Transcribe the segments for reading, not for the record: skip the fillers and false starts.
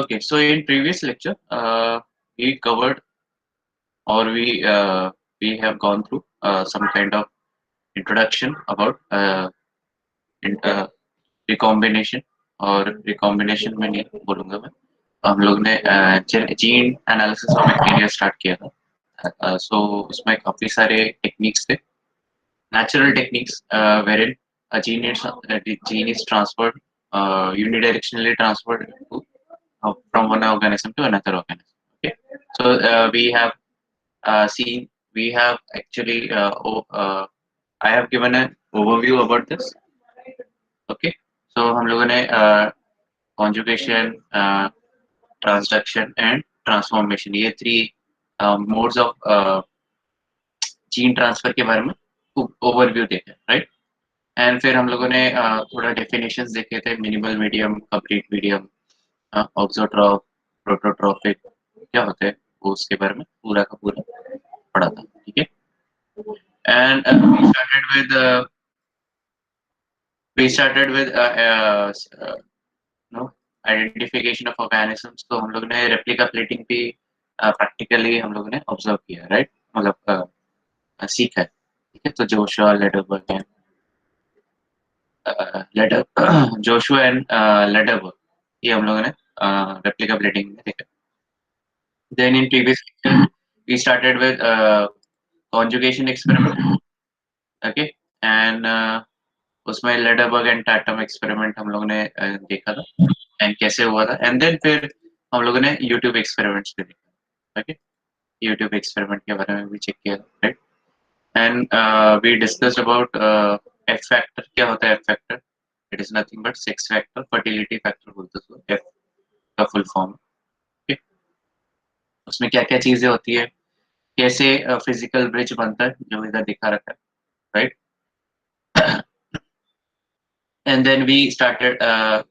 Okay, so in previous lecture, we covered or we have gone through some kind of introduction about recombination और recombination में नहीं बोलूँगा मैं. हम लोग ने gene analysis of bacteria start किया था. So उसमें काफी सारे टेक्निक्स थे, natural techniques wherein gene is transferred unidirectionally transferred to, from one organism to another organism. Okay, so we have seen, we have actually I have given an overview about this. Okay, so हम लोगों ने conjugation, transduction and transformation, ये three modes of gene transfer के बारे में overview देखा, right. And फिर हम लोगों ने थोड़ा डेफिनेशंस देखे थे, मिनिमल मीडियम, कंप्लीट मीडियम, ऑक्सोट्रॉफ, प्रोटोट्रॉफिक क्या होते हैं वो उसके बारे में पूरा का पूरा पढ़ा था. ठीक है. And we started with no identification of organisms. तो हम लोग ने रेप्लिका प्लेटिंग भी प्रैक्टिकली हम लोगों ने ऑब्जर्व किया, राइट, मतलब सीखा है. ठीक है. तो Joshua Lederberg and Joshua and Lederberg, ये हम लोगों ने रेप्लिका प्लेटिंग में देखा. Then in previous lecture we started with conjugation experiment. Okay, and उसमें लेडरबर्ग एंड टाटम एक्सपेरिमेंट हम लोगों ने देखा था एंड कैसे हुआ था. एंड देन फिर हम लोगों ने यूट्यूब एक्सपेरिमेंट्स भी देखा. ओके, यूट्यूब एक्सपेरिमेंट के बारे में भी चेक किया, right. And we discussed about F factor. क्या होता है F factor? It is nothing but sex factor, fertility factor बोलते हैं एफ का फुल फॉर्म. ओके, उसमें क्या क्या चीजें होती है, कैसे फिजिकल ब्रिज बनता है जो इधर दिखा रखा है, right. And then we started,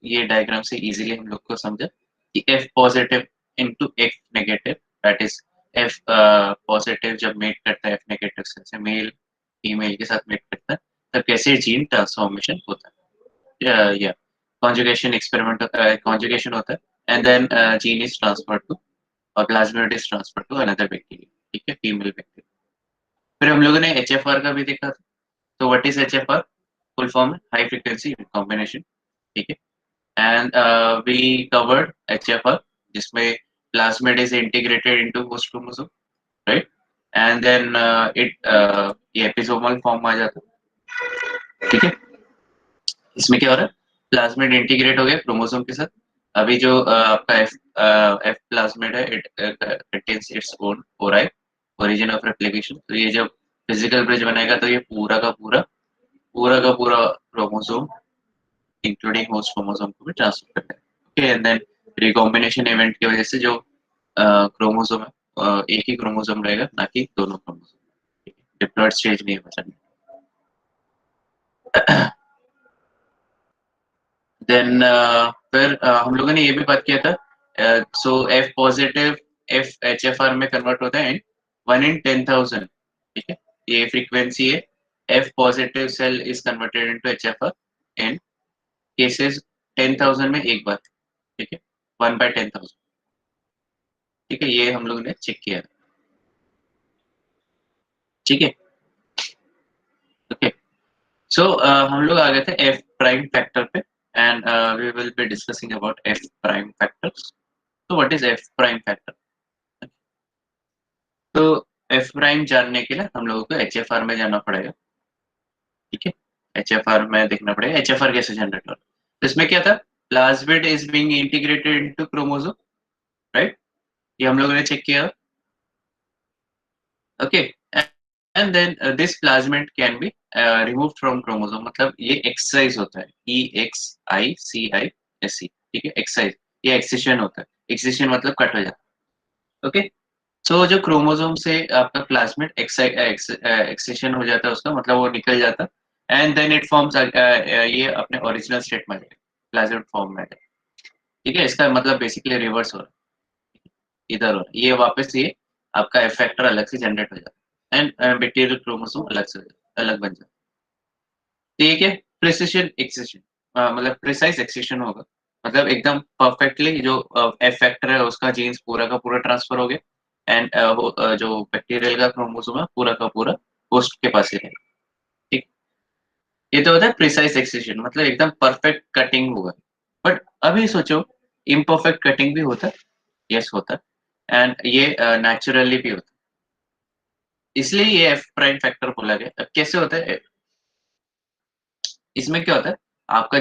ये डायग्राम से इजीली हम लोग को समझा कि F positive into F negative, that is F positive जब मेट करता है F नेगेटिव से मेल फीमेल के साथ मेट करता है, तब कैसे जीन ट्रांसफॉर्मेशन होता है. या कॉन्जुगेशन एक्सपेरिमेंट, कॉन्जुगेशन होता है and then gene is transferred to और plasmid is transferred to another bacteria. ठीक है, फीमेल बैक्टीरिया. फिर हम लोगों ने HFR का भी देखा था. तो what is HFR? Full form है हाई फ्रीक्वेंसी रिकॉम्बिनेशन. ठीक है. एंड वी कवर्ड HFR जिसमें plasmid is integrated into host chromosome, right. And then ये एपिसोमल फॉर्म आ जाता है. ठीक है. इसमें क्या हो रहा है, प्लाज्मिड इंटीग्रेट हो गया क्रोमोसोम के साथ. अभी जो आपका F प्लाज्मिड है, it contains its own ori, origin of replication. तो ये जब फिजिकल ब्रिज बनेगा तो ये पूरा का पूरा क्रोमोसोम इंक्लूडिंग होस्ट क्रोमोसोम को भी ट्रांसफर करता है. Okay, and then recombination event की वजह से जो क्रोमोसोम है एक ही क्रोमोसोम रहेगा, ना कि दोनों क्रोमोसोम. डिप्लॉयड स्टेज नहीं बचा. देन फिर हम लोगों ने ये भी बात किया था. सो F पॉजिटिव HFR में कन्वर्ट होता है 1 in 10,000. ठीक है, ये फ्रीक्वेंसी है. F positive cell is converted into HFR in cases 10,000 में एक बार. ठीक है, 1/10,000. ठीक है, ये हम लोगों ने चेक किया. ठीक है. ओके, सो हम लोग आ गए थे F प्राइम फैक्टर पे and we will be discussing about F prime factors. तो what is F prime factor? तो F प्राइम जानने के लिए हम लोगों को HFR में जाना पड़ेगा. ठीक है, HFR में देखना पड़ेगा HFR कैसे जनरेट हो रहा है. तो इसमें क्या था, plasmid is being integrated into chromosome, right. ये हम लोगों ने चेक किया. Okay, and then this plasmid can be removed from chromosome. मतलब ये एक्सरसाइज होता है, EXICISC. ठीक है, एक्सरसाइज, ये एक्सेशन होता है. एक्सेशन मतलब कट हो जाता है. ओके, सो जो क्रोमोसोम से आपका प्लाज्मिड एक्सेशन हो जाता है उसका मतलब वो निकल जाता है एंड देन इट फॉर्म्स, ये अपने ओरिजिनल स्टेट में आ जाएगा, प्लाज्मिड फॉर्म में आ जाएगा. ठीक है, इसका मतलब बेसिकली रिवर्स हो रहा है, इधर हो रहा है. ये वापस ये आपका एफ फैक्टर अलग से जनरेट हो जाता है एंड बैक्टीरियल क्रोमोसोम अलग से अलग बन जाता है. ठीक है, प्रिसिशन एक्सेशन मतलब प्रिसाइज एक्सेशन होगा. मतलब एकदम परफेक्टली जो एफ फैक्टर है उसका जीन्स पूरा का पूरा ट्रांसफर हो गया, एंड जो बैक्टीरियल का क्रोमोसोम है पूरा का पूरा होस्ट के पास ही रहेगा। ठीक, ये तो होता है प्रिसाइज एक्सेशन, मतलब एकदम परफेक्ट कटिंग हुआ। बट अभी सोचो, इम्परफेक्ट कटिंग भी होता है, यस होता है, एंड ये नेचुरली भी होता है, इसलिए ये एफ प्राइम फैक्टर बोला गया। अब कैसे होता है इसमें, क्या होता है, आपका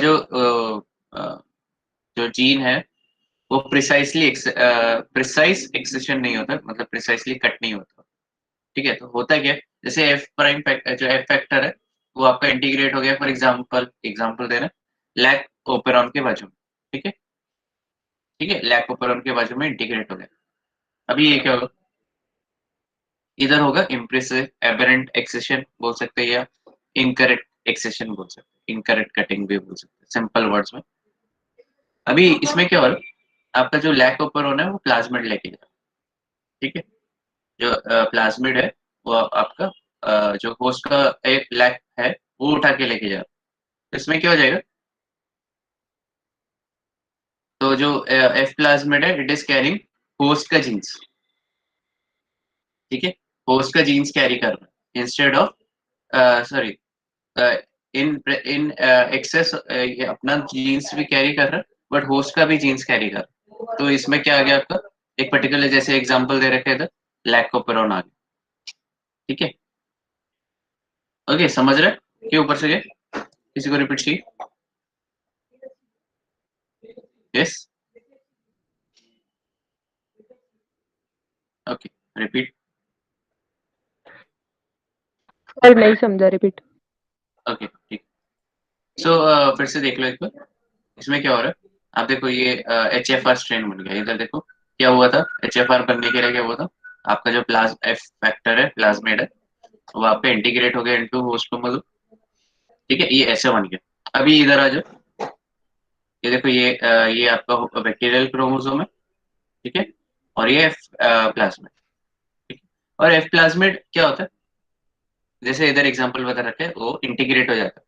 जो जीन है वो प्रिसाइज एक्सेशन नहीं होता, मतलब प्रिसाइसली कट नहीं होता। ठीक है, तो होता क्या है, जैसे एफ प्राइम जो एफ फैक्टर है वो आपका इंटीग्रेट हो गया, फॉर एग्जांपल एग्जांपल दे रहे हैं लैक ओपेरॉन के बाजू में। ठीक है, ठीक है, लैक ओपेरॉन के बाजू में इंटीग्रेट हो गया। अभी ये क्या होगा, इधर होगा इम्प्रेसिव एबरेंट एक्सेशन बोल सकते हैं, या इनकरेक्ट एक्सेशन बोल सकते हैं, इनकरेक्ट कटिंग भी बोल सकते हैं सिंपल वर्ड्स में। अभी इसमें क्या हो रहा है, आपका जो लैक ओपेरॉन है वो प्लाज्मिड लेके जा रहा है। ठीक है, जो प्लाज्मिड है वो आपका जो होस्ट का एक लैक है वो उठा के लेके जा रहा है। तो इसमें क्या हो जाएगा, तो जो एफ प्लाज्मिड है इट इज कैरिंग होस्ट का जीन्स। ठीक है, होस्ट का जीन्स कैरी कर रहा है instead of, sorry, in in excess ये अपना जीन्स भी कैरी कर रहा है, बट होस्ट का भी जीन्स कैरी कर रहा है। तो इसमें क्या आ गया आपका, एक पर्टिकुलर जैसे एग्जांपल दे रखे थे, लैकोपेरोन आ गया। ठीक है, ओके, समझ रहे कि ऊपर से गए, किसी को रिपीट चाहिए? Yes, okay, repeat. सर नहीं समझा, रिपीट। ओके, ठीक। सो फिर से देख लो एक बार, इसमें क्या हो रहा है, आप देखो ये एच एफ आर स्ट्रेन बन गया। इधर देखो क्या हुआ था, एच एफ आर बनने के लिए क्या हुआ था, आपका जो प्लाज एफ फैक्टर है प्लाज्मिड है वो आप पे इंटीग्रेट हो गया इनटू होस्ट क्रोमोसोम। ठीक है, ये ऐसे बन गया। अभी इधर आ जाओ, ये देखो ये आपका बैक्टीरियल क्रोमोसोम है। ठीक है, और ये एफ प्लाज्मिड। ठीक है, और एफ प्लाज्मिड क्या होता है, जैसे इधर एग्जांपल बता रखे हैं, वो इंटीग्रेट हो जाता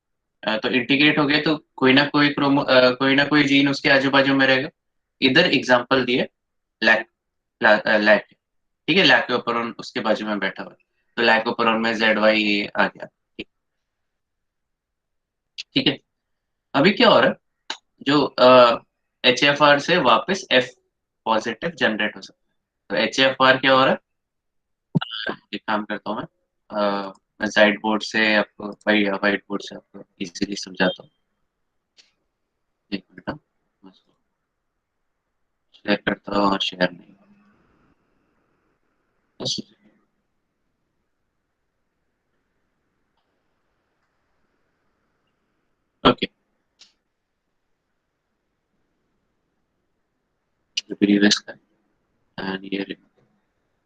है। तो इंटीग्रेट हो गया तो कोई ना कोई जीन उसके आजू बाजू में रहेगा। इधर एग्जांपल दिए लैक, लैक। ठीक है, लैकोपेरोन उसके बाजू में बैठा हुआ है, तो लैकोपेरोन में जेड वाई आ गया। ठीक, ठीक है। अभी क्या हो रहा है, जो एच एफ आर से वापस एफ पॉजिटिव जनरेट हो सकता है। तो एच एफ आर क्या हो रहा है, एक काम करता हूँ मैं साइड बोर्ड से आपको, वाइट बोर्ड से आपको इजीली समझाता हूँ। एक मिनट, मैं शेयर करता हूँ और शेयर नहीं। ओके, previous का एंड ये,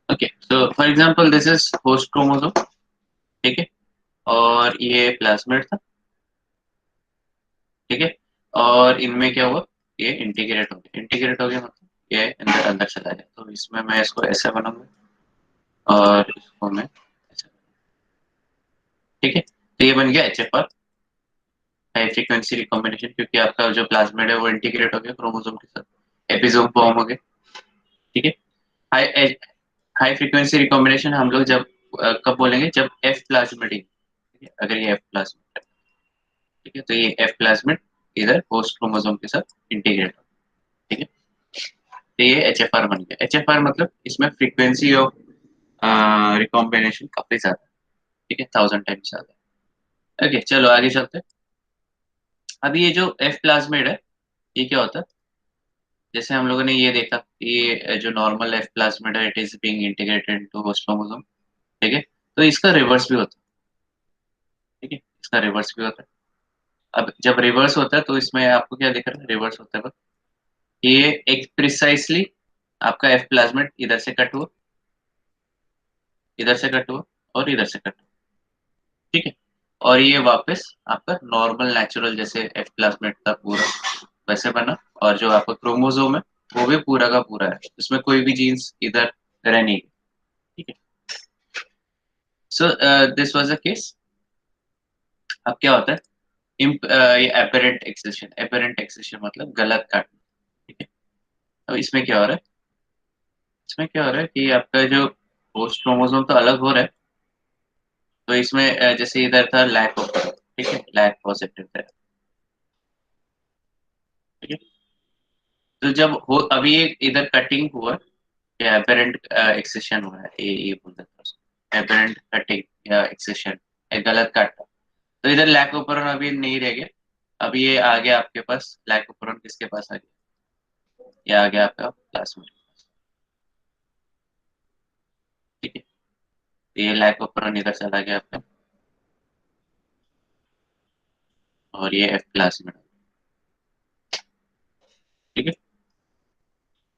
okay, so for example this is host chromosome. ठीक है, और ये प्लाज्मिड था। ठीक है, और इनमें क्या हुआ, ये इंटीग्रेट हो गया मतलब ये अंदर अंदर चला गया। तो इसमें मैं इसको ऐसे बनाऊंगा और इसको मैं ऐसे। ठीक है, तो ये बन गया H F are, high frequency recombination, क्योंकि आपका जो प्लाज्मिड है वो इंटीग्रेट हो गया क्रोमोसोम के साथ, एपिसोम फॉर्म हो गया। ठीक है, हाई हाई फ्रीक्वेंसी रिकॉम्बिनेशन हम लोग जब कब बोलेंगे, जब एफ प्लाज्मिड, अगर ये एफ प्लाज्मिड। ठीक है, तो ये एफ प्लाज्मिड इधर होस्ट क्रोमोसोम के साथ इंटीग्रेट हो। ठीक है, तो ये एच एफ आर बन गया। एच एफ आर मतलब इसमें फ्रीक्वेंसी ऑफ रिकॉम्बिनेशन काफी ज्यादा है। ठीक है, 1000 टाइम्स ज्यादा है। ओके, चलो आगे चलते हैं। अभी ये जो एफ प्लाज्मिड है ये क्या होता है, जैसे हम लोगों ने ये देखा कि ये जो नॉर्मल एफ प्लाज्मिड है it is being integrated into host chromosome. ठीक है, तो इसका रिवर्स भी होता है। ठीक है, इसका रिवर्स भी होता है। अब जब रिवर्स होता है तो इसमें आपको क्या दिख रहा है, रिवर्स होता है ये एक प्रिसाइसली आपका एफ प्लाज्मिड इधर से कट हुआ, इधर से कट हुआ, और इधर से कट हुआ। ठीक है, और ये वापस आपका नॉर्मल नेचुरल जैसे एफ प्लाज्मिड था पूरा वैसे बना, और जो आपका क्रोमोसोम है वो भी पूरा का पूरा है, इसमें कोई भी जीन्स इधर रह नहीं गई। ठीक है, so this was a case. अब क्या होता है, ये एपरेंट एक्सेशन, एपरेंट एक्सेशन मतलब गलत काटना। अब इसमें क्या हो रहा है, इसमें क्या हो रहा है कि आपका जो होस्ट क्रोमोसोम तो अलग हो रहा है, तो इसमें जैसे इधर था लैक ऑफ, ठीक है, लैक पॉजिटिव था, ठीक है। तो जब हो अभी एक इधर कटिंग हुआ या एपरेंट एक्सेशन हुआ है, ये बोल देता हूँ, एपरेंट कटिंग या एक्सेशन, गलत काटा, तो इधर लैक ओपरन अभी नहीं रह गया। अभी ये आ गया आपके पास, लैक ओपरन किसके पास आ गया, ये आ गया आपका क्लासमेट, ठीक है। तो ये लैक ओपरन इधर चला गया आपका, और ये एफ प्लाज्मिड, ठीक है।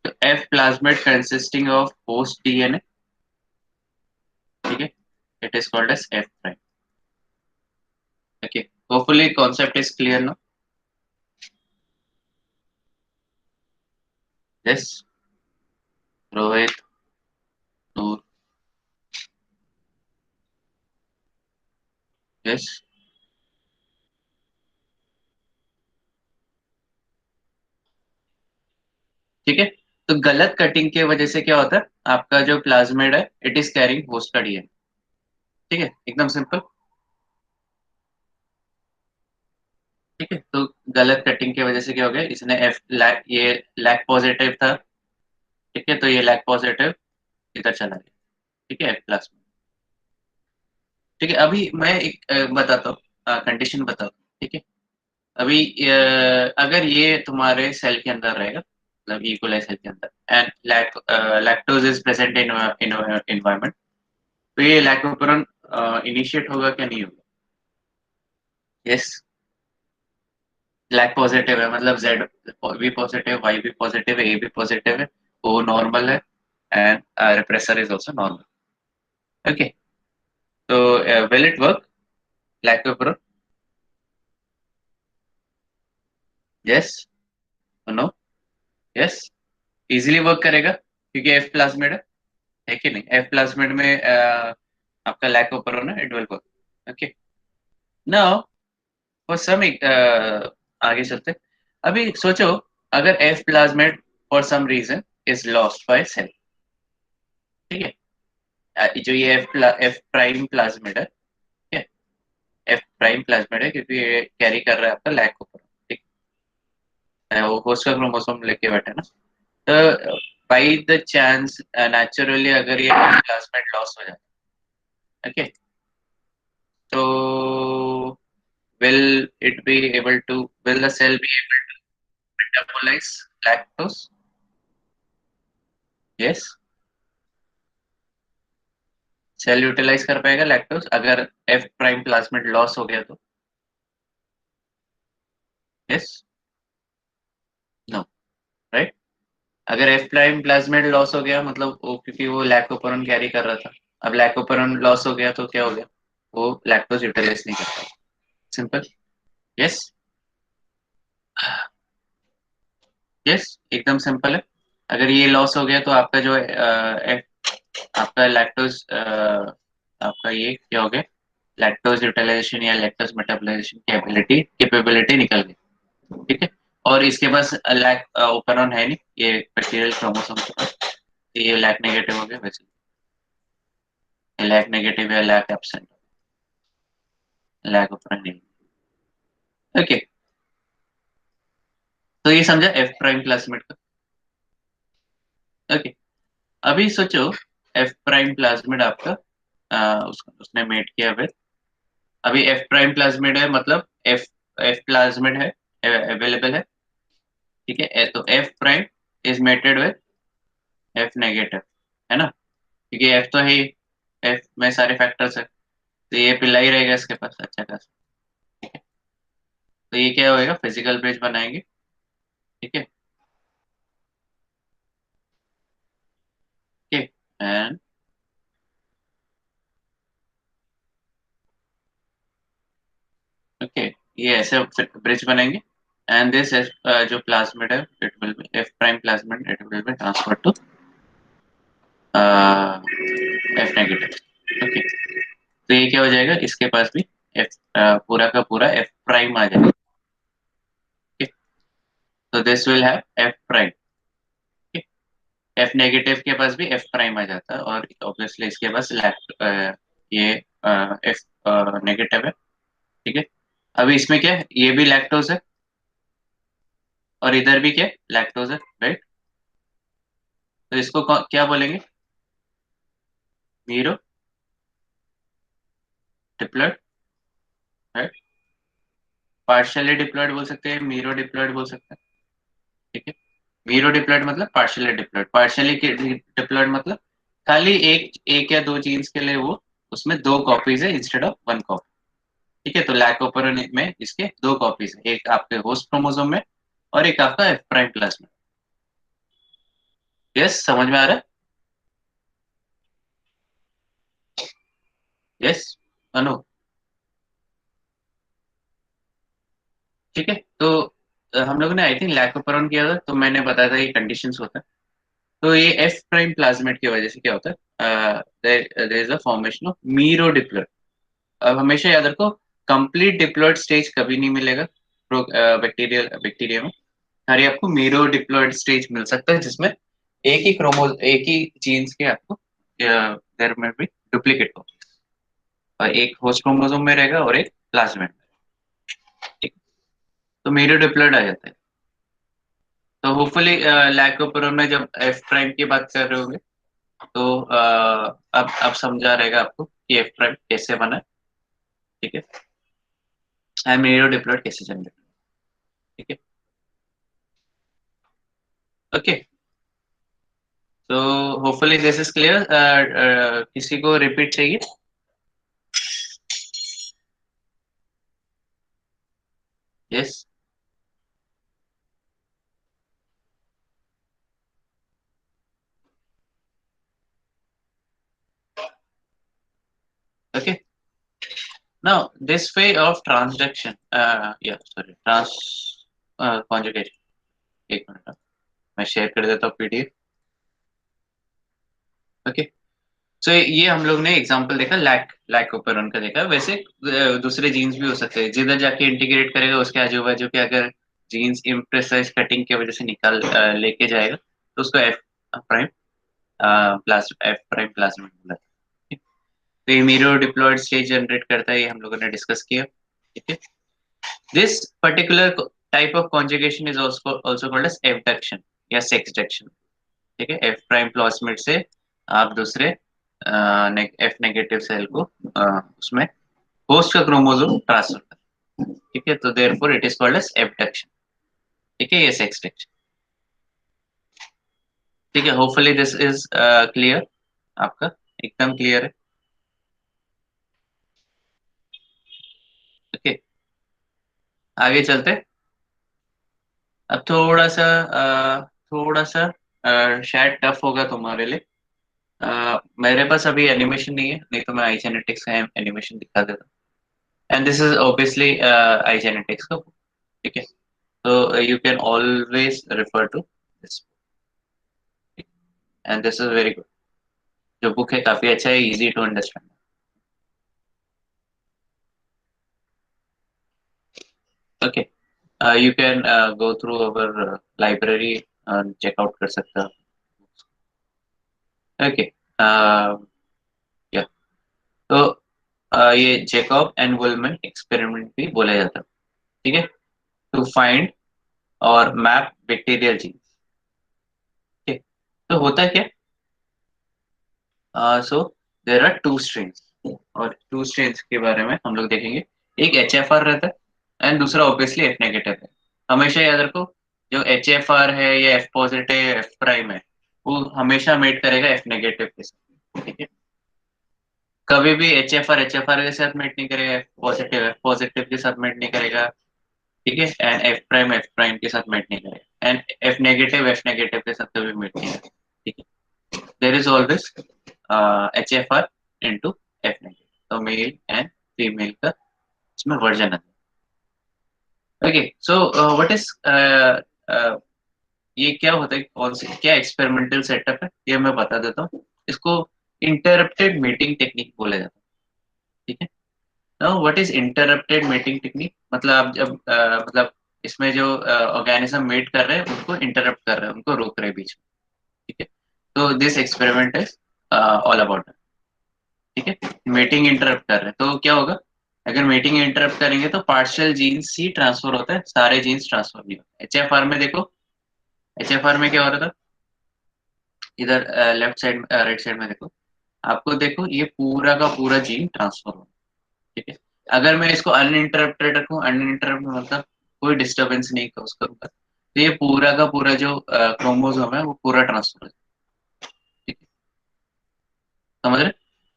तो F plasmid consisting of host DNA, ठीक है, it is called as F prime. Okay, hopefully concept is clear now. Yes, Rohit, Noor, yes, ठीक है। तो गलत कटिंग की वजह से क्या होता है, आपका जो प्लाज्मिड है इट इज कैरिंग होस्ट का डीएनए, ठीक है, एकदम सिंपल, ठीक है। तो गलत कटिंग की वजह से क्या हो गया, इसने एफ लैक, ये लैक पॉजिटिव था, ठीक है, तो ये लैक पॉजिटिव इधर चला गया, ठीक है, एफ प्लस में, ठीक है। अभी मैं एक बताता हूँ, कंडीशन बताता हूँ, ठीक है। अभी अगर ये तुम्हारे सेल के अंदर रहेगा, मतलब इकोलाई सेल के अंदर, and lactose is present in environment, तो ये लैक्टोपेरॉन इनिशिएट होगा क्या, नहीं होगा? यस, लैक पॉजिटिव है, मतलब जेड भी पॉजिटिव, वाई भी पॉजिटिव है, ए भी पॉजिटिव है, ओ नॉर्मल है, and repressor is also normal. Okay, so will it work? Lactobacillus? Yes or no? Yes, easily work करेगा क्योंकि एफ प्लाज्मिड है कि नहीं, एफ प्लाज्मिड में आपका लैकोपेरोन है, it will work. Okay, now for some, आगे चलते, अभी सोचो, अगर F plasmid for some reason is lost by cell, ठीक है, जो ये एफ प्राइम प्लाज्मिड है, ठीक है, एफ प्राइम प्लाज्मिड है क्योंकि ये कैरी कर रहा है आपका लैकोपेरोन, ठीक है, वो होस्ट का क्रोमोसोम लेके बैठा है ना, तो बाई द चांस नेचुरली अगर ये प्लाज्मिड लॉस हो जाता है, ओके, तो will it be able to, will the cell be able to metabolize lactose? Yes, cell utilize कर पाएगा लैक्टोज अगर एफ प्राइम प्लाज्मिड लॉस हो गया तो? Yes, no, right. अगर एफ प्राइम प्लाज्मिड लॉस हो गया मतलब वो, क्योंकि वो लैकोपेरोन कैरी कर रहा था, अब लैकोपेरोन लॉस हो गया तो क्या हो गया, वो लैक्टोज यूटिलाइज नहीं कर पाएगा, सिंपल। यस, यस, एकदम सिंपल है। अगर ये लॉस हो गया तो आपका जो आपका लैक्टोज, आपका ये क्या हो गया, लैक्टोज यूटिलाइजेशन या लैक्टोज मेटाबोलाइजेशन की एबिलिटी कैपेबिलिटी निकल गई, ठीक है। और इसके पास लैक ओपेरॉन है नहीं, ये बैक्टीरियल क्रोमोसोम के पास, तो ये लैक नेगेटिव हो गया, वैसे लैक नेगेटिव या लैक एब्सेंट, लैक ओपेरॉन नहीं, ओके। तो ये समझा एफ प्राइम प्लाज्मिड का, ओके। अभी सोचो, एफ प्राइम प्लाज्मिड आपका उसने मेट किया विद, अभी एफ प्राइम प्लाज्मिड है, मतलब एफ एफ प्लाज्मिड है, अवेलेबल है, ठीक है, तो F prime is mated with F negative, है ना, क्योंकि एफ तो है ही, एफ में सारे फैक्टर्स है, तो ये पिल्ला ही रहेगा इसके पास, अच्छा खासा, ठीक है। तो ये क्या होएगा, फिजिकल ब्रिज बनाएंगे, ठीक है, ठीक है, एंड ओके, ये ऐसे ब्रिज बनेंगे, एंड दिस जो प्लाज्मिड है it will be F prime plasmid, it will be transfer to F negative, okay. तो ये क्या हो जाएगा, इसके पास भी एफ पूरा का पूरा एफ प्राइम आ जाएगा, ठीक है। तो this will have F prime, F negative के पास भी एफ प्राइम आ जाता है, और ऑब्वियसली इसके पास ये एफ नेगेटिव है। ठीक है, अभी इसमें क्या है, ये भी लैक्टोज है और इधर भी क्या लैक्टोज है, राइट। तो इसको क्या बोलेंगे, merodiploid, right. Partially diploid बोल सकते हैं, मीरो डिप्लॉयड बोल सकते हैं। ठीक है, मीरो डिप्लॉयड मतलब पार्शियली डिप्लॉयड, पार्शियली डिप्लॉयड मतलब खाली एक या दो जीन्स के लिए वो उसमें दो कॉपीज है इंस्टेड ऑफ वन कॉपी। ठीक है, तो लैक ओपरन में इसके दो कॉपीज है, एक आपके होस्ट क्रोमोसोम में और एक आपका एफ प्राइम प्लस में। यस, समझ में आ रहा है? यस अनु। ठीक है, तो हम लोगों ने आई थिंक लैक ओपरन किया था, तो मैंने बताया था ये कंडीशंस होता है। तो ये एफ प्राइम प्लाज्मेट की वजह से क्या होता है, there is a formation of merodiploid. अब हमेशा याद रखो, कंप्लीट डिप्लॉयड स्टेज कभी नहीं मिलेगा बैक्टीरिया में। खाली आपको मीरो डिप्लॉयड स्टेज मिल सकता है, जिसमें एक ही जीन्स के आपको देर में भी डुप्लीकेट हो, और एक होस्ट क्रोमोसोम में रहेगा और एक प्लाज्मेट में। ठीक, तो मीरो डिप्लॉयड आ जाता है। तो होपफुली लैकोपेरोन में जब एफ प्राइम की बात कर रहे होंगे, तो अब समझा रहेगा आपको कि एफ प्राइम कैसे बना है। ठीक है, एंड मीरो डिप्लॉयड कैसे जनरेट। ठीक है, ओके। तो होपफुली दिस इज क्लियर। किसी को रिपीट चाहिए? Yes, okay. Now this way of transduction, या सॉरी ट्रांस कॉन्जुगेशन, एक मिनट, मैं शेयर कर देता हूँ पीडीएफ। ओके, सो ये हम लोग ने एग्जांपल देखा, लैक ओपेरॉन का देखा। वैसे दूसरे जीन्स भी हो सकते हैं, जिधर जाके इंटीग्रेट करेगा उसके आजू बाजू के अगर जीन्स इम्प्रेसाइज कटिंग की वजह से निकाल लेके जाएगा, तो उसको F prime plus F prime plasmid बोला जाता है। तो ये मीरो डिप्लॉयड स्टेज जनरेट करता है, ये हम लोगों ने डिस्कस किया। ठीक है, this particular type of conjugation is also called as abduction या सेक्सडक्शन। ठीक है, एफ प्राइम प्लाज्मिड से आप दूसरे एफ नेगेटिव सेल को उसमें होस्ट का क्रोमोसोम ट्रांसफर कर। ठीक है, तो therefore it is called as abduction. ठीक है, ये सेक्सडक्शन। ठीक है, होपफुली दिस इज क्लियर, आपका एकदम क्लियर है। ओके, आगे चलते। अब थोड़ा सा शायद टफ होगा तुम्हारे लिए। मेरे पास अभी एनिमेशन नहीं है, नहीं तो मैं आई जेनेटिक्स का एनिमेशन दिखा देता। And this is obviously I genetics का। ठीक है, so you can always refer to this, and this is very good। जो बुक है काफी अच्छा है, easy to understand। okay, you can go through our library and check out कर सकते हो। okay, uh, yeah, तो ये जेकॉब एंड वुलमैन एक्सपेरिमेंट भी बोला जाता है। ठीक है, टू फाइंड और मैप बैक्टीरियल जीन्स। ठीक है, तो होता क्या, सो देर आर टू स्ट्रेन्स, और टू स्ट्रेन्स के बारे में हम लोग देखेंगे। एक एच एफ आर रहता है एंड दूसरा ऑब्वियसली एफ नेगेटिव है। हमेशा याद रखो, जो एच एफ आर है या एफ पॉजिटिव एफ प्राइम है, वो हमेशा मेट करेगा एफ नेगेटिव के साथ। ठीक है, कभी भी एच एफ आर के साथ मेट नहीं करेगा, एफ पॉजिटिव के साथ मेट नहीं करेगा। ठीक है, एंड एफ प्राइम के साथ मेट नहीं करेगा, एंड एफ नेगेटिव के साथ कभी मेट नहीं करेगा। ठीक है, there is always H F are into F negative, तो मेल एंड फीमेल का इसमें वर्जन है। ओके, सो व्हाट इज ये क्या होता है, कौन से क्या एक्सपेरिमेंटल सेटअप है, ये मैं बता देता हूँ। इसको इंटरप्टेड मीटिंग टेक्निक बोला जाता है। ठीक है, now what is interrupted meeting technique, मतलब आप जब मतलब इसमें जो ऑर्गेनिज्म मीट कर रहे हैं उनको इंटरप्ट कर रहे हैं, उनको रोक रहे हैं बीच में। ठीक है, तो this experiment is all about. ठीक है, मीटिंग इंटरप्ट कर रहे हैं तो क्या होगा, अगर मीटिंग इंटरप्ट करेंगे तो पार्शियल जीन्स ही ट्रांसफर होता है, सारे जीन्स ट्रांसफर नहीं होते। एचएफआर में देखो, एचएफआर में क्या हो रहा था, इधर लेफ्ट साइड राइट साइड में देखो, आपको देखो ये पूरा का पूरा जीन ट्रांसफर हो। ठीक है, अगर मैं इसको अनइंटरप्टेड रखूं, अनइंटरप्ट मतलब कोई डिस्टरबेंस नहीं कॉज करूंगा, तो ये पूरा का पूरा जो क्रोमोसोम है वो पूरा ट्रांसफर हो। ठीक है, समझ रहे।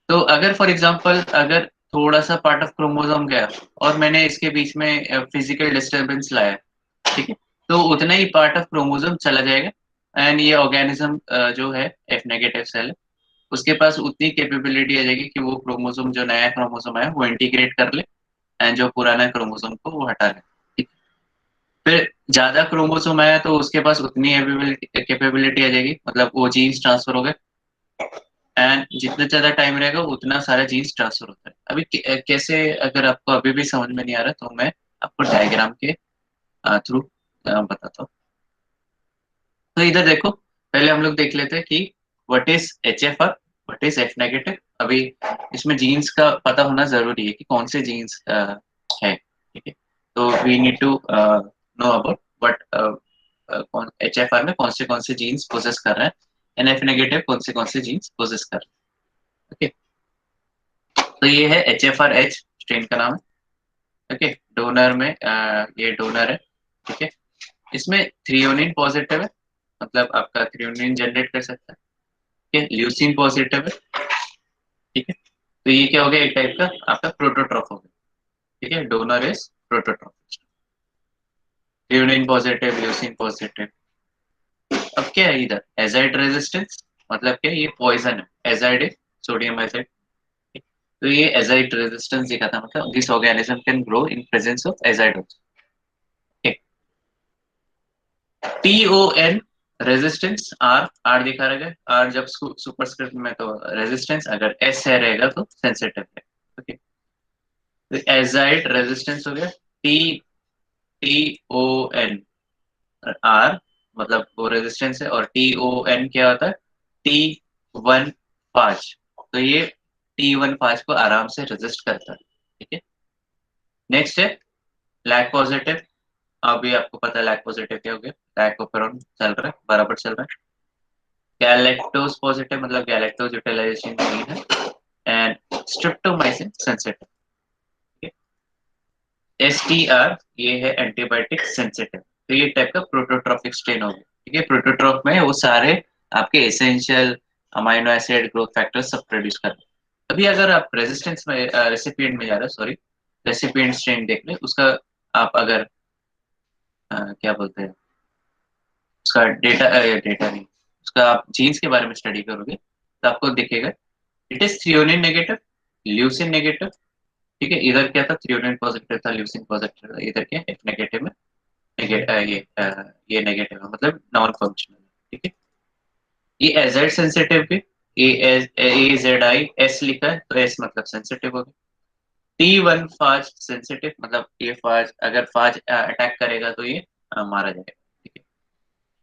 तो अगर फॉर एग्जांपल अगर थोड़ा सा पार्ट ऑफ क्रोमोसोम गया और मैंने इसके बीच में फिजिकल डिस्टरबेंस लाया, ठीक है, तो उतना ही पार्ट ऑफ क्रोमोसोम चला जाएगा एंड ये ऑर्गेनिज्म जो है एफ नेगेटिव सेल, उसके पास उतनी कैपेबिलिटी आ जाएगी कि वो क्रोमोसोम जो नया क्रोमोसोम है वो इंटीग्रेट कर ले एंड जो पुराना क्रोमोसोम को वो हटा ले। ठीक। फिर ज्यादा क्रोमोसोम आया तो उसके पास उतनी कैपेबिलिटी आ जाएगी, मतलब वो जीन्स ट्रांसफर हो गए एंड जितना ज्यादा टाइम रहेगा उतना सारा जीन्स ट्रांसफर होता है। अभी कैसे, अगर आपको अभी भी समझ में नहीं आ रहा तो मैं आपको डायग्राम के थ्रू बताता हूँ। तो इधर देखो, पहले हम लोग देख लेते हैं कि what is H F are, what is F negative. अभी इसमें जीन्स का पता होना जरूरी है कि कौन से जीन्स है। ठीक है, तो we need to know about what कौन एच एफ आर में कौन से जीन्स पोजेस कर रहे हैं, एन एफ नेगेटिव कौन से जीन्स पोजेस कर रहे हैं। ओके, तो ये है H F R H, strain का नाम है। ओके, डोनर में ये डोनर है। ठीक है, इसमें थ्रियोनिन पॉजिटिव है, मतलब आपका थ्रियोनिन जनरेट कर सकता है। ठीक है, ल्यूसीन पॉजिटिव है। ठीक है, तो ये क्या हो गया, एक टाइप का आपका प्रोटोट्रॉफ हो गया। ठीक है, donor is prototroph, threonine positive, leucine positive. अब क्या है इधर, एजाइड रेजिस्टेंस, मतलब क्या, ये पॉइजन है, एजाइड है, सोडियम एजाइड। तो ये एजाइड रेजिस्टेंस दिखा था, मतलब this organism can grow in presence of azide. TON resistance, R R दिखा रहेगा, आर जब सुपरस्क्रिप्ट में तो रेजिस्टेंस, अगर एस है रहेगा तो सेंसिटिव है। ओके, तो एजाइड रेजिस्टेंस हो गया। टी TON, आर मतलब वो रेजिस्टेंस है, और TON क्या होता है, T1 5, तो ये T1 5 को आराम से रेजिस्ट करता है। ठीक है, नेक्स्ट है लैक पॉजिटिव। अभी आपको पता है लैक पॉजिटिव क्या हो गया, लैक ओपेरॉन चल रहा है, बराबर चल रहा है। गैलेक्टोज पॉजिटिव मतलब गैलेक्टोज यूटिलाइजेशन जीन है एंड स्ट्रिप्टोमाइसिन सेंसिटिव। STR ये है एंटीबायोटिक सेंसिटिव। तो ये टाइप का प्रोटोट्रॉफिक स्ट्रेन हो गया। ठीक है, प्रोटोट्रॉफ में वो सारे आपके essential amino acid growth factors सब प्रोड्यूस कर रहे हैं। अभी अगर आप रेजिस्टेंस में रेसिपिएंट में जा रहे हो, सॉरी, रेसिपिएंट स्ट्रेन देख रहे हैं, उसका आप अगर क्या बोलते हैं, उसका डेटा डेटा नहीं, उसका आप जीन्स के बारे में स्टडी करोगे तो आपको दिखेगा it is threonine negative, leucine negative. ठीक है, इधर क्या था, थ्रियोनिन पॉजिटिव था, ल्यूसिन पॉजिटिव था, इधर क्या एफ नेगेटिव में ये नेगेटिव है, मतलब नॉन फंक्शनल। ठीक है, ये एजेड सेंसिटिव भी, AZI S लिखा है तो एस मतलब सेंसिटिव हो गया। T1 5 सेंसिटिव, मतलब ये फाज अगर फाज अटैक करेगा तो ये मारा जाएगा। ठीक है,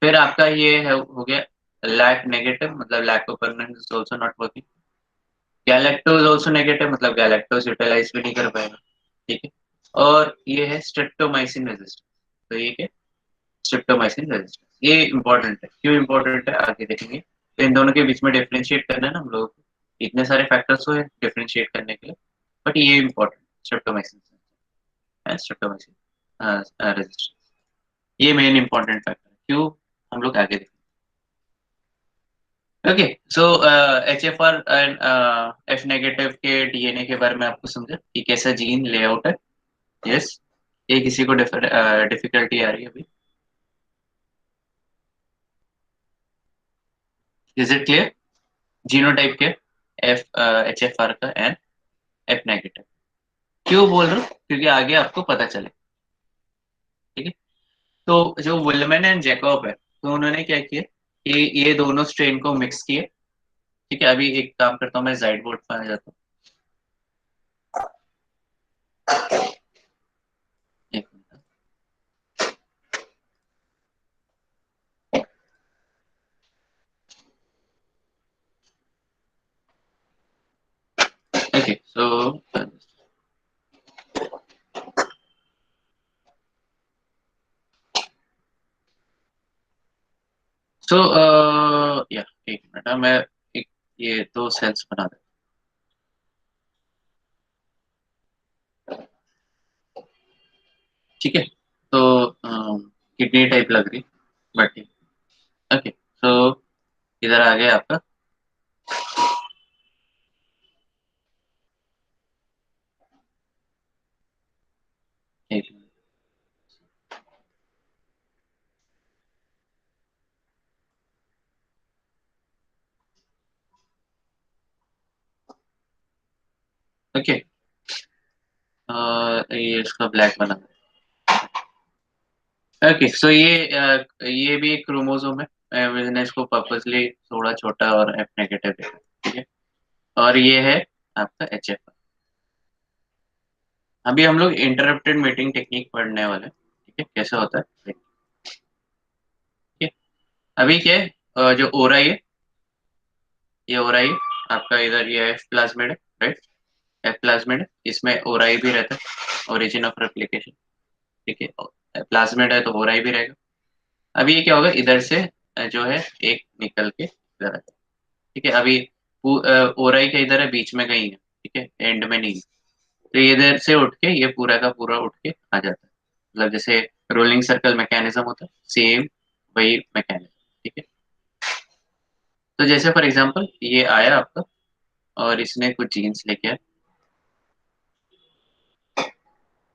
फिर आपका ये है हो गया लैक नेगेटिव, मतलब lac off is also not working. Galactose also negative, मतलब गैलेक्टोज यूटिलाइज भी नहीं कर पाएगा। ठीक है, और ये है स्ट्रिप्टोमाइसिन रेजिस्टेंस। तो ये क्या, स्ट्रिप्टोमाइसिन रेजिस्टेंस, ये इंपॉर्टेंट है, क्यों इंपॉर्टेंट है आगे देखेंगे। तो इन दोनों के बीच में डिफ्रेंशिएट करना है ना हम लोगों को, इतने सारे फैक्टर्स हो डिफ्रेंशिएट करने के लिए, बट ये इंपॉर्टेंट स्ट्रिप्टोमाइसिन है, स्ट्रिप्टोमाइसिन रेजिस्टेंस, ये मेन इंपॉर्टेंट फैक्टर है, क्यों हम लोग आगे देखेंगे। Okay, so HFR and F negative के DNA के बारे में आपको समझा कि कैसा जीन लेआउट है। यस, ये किसी को डिफिकल्टी आ रही है अभी, इज इट क्लियर, जीनोटाइप के एफ HFR का एंड एफ नेगेटिव, क्यों बोल रहा हूँ, क्योंकि आगे आपको पता चले। ठीक है, तो जो विलमैन एंड जैकब है, तो उन्होंने क्या किया कि ये दोनों स्ट्रेन को मिक्स किए। ठीक है, अभी एक काम करता हूँ, मैं जाइड बोर्ड पर आ जाता हूँ, एक मिनट। Okay, या एक मिनट, मैं एक ये दो सेल्स बना देता हूँ। ठीक है, तो किडनी टाइप लग रही, बट ओके, तो इधर आ गया आपका। एक ओके, ये इसका ब्लैक बना। ओके, सो ये भी एक क्रोमोसोम है। मैंने इसको पर्पसली थोड़ा छोटा और एफ नेगेटिव है। ठीक है, और ये है आपका एच एफ। अभी हम लोग इंटरप्टेड मीटिंग टेक्निक पढ़ने वाले हैं। ठीक है, कैसे होता है ठीक है। अभी क्या है, जो ओराई है, ये ओराई है आपका, इधर ये एफ प्लाज्मिड है, राइट। एफ प्लाज्मिड है, इसमें ओराई भी रहता है, ओरिजिन ऑफ रेप्लिकेशन। ठीक है, प्लाज्मिड है तो ओराई भी रहेगा। अभी ये क्या होगा, इधर से जो है एक निकल के इधर है। ठीक है, अभी ओराई का इधर है, बीच में कहीं है। ठीक है, एंड में नहीं है। तो ये इधर से उठ के ये पूरा का पूरा उठ के आ जाता है, मतलब जैसे रोलिंग सर्कल मैकेनिज्म होता है, सेम वही मैकेनिज्म। ठीक है, तो जैसे फॉर एग्जांपल ये आया आपका, और इसने कुछ जीन्स लेके आया।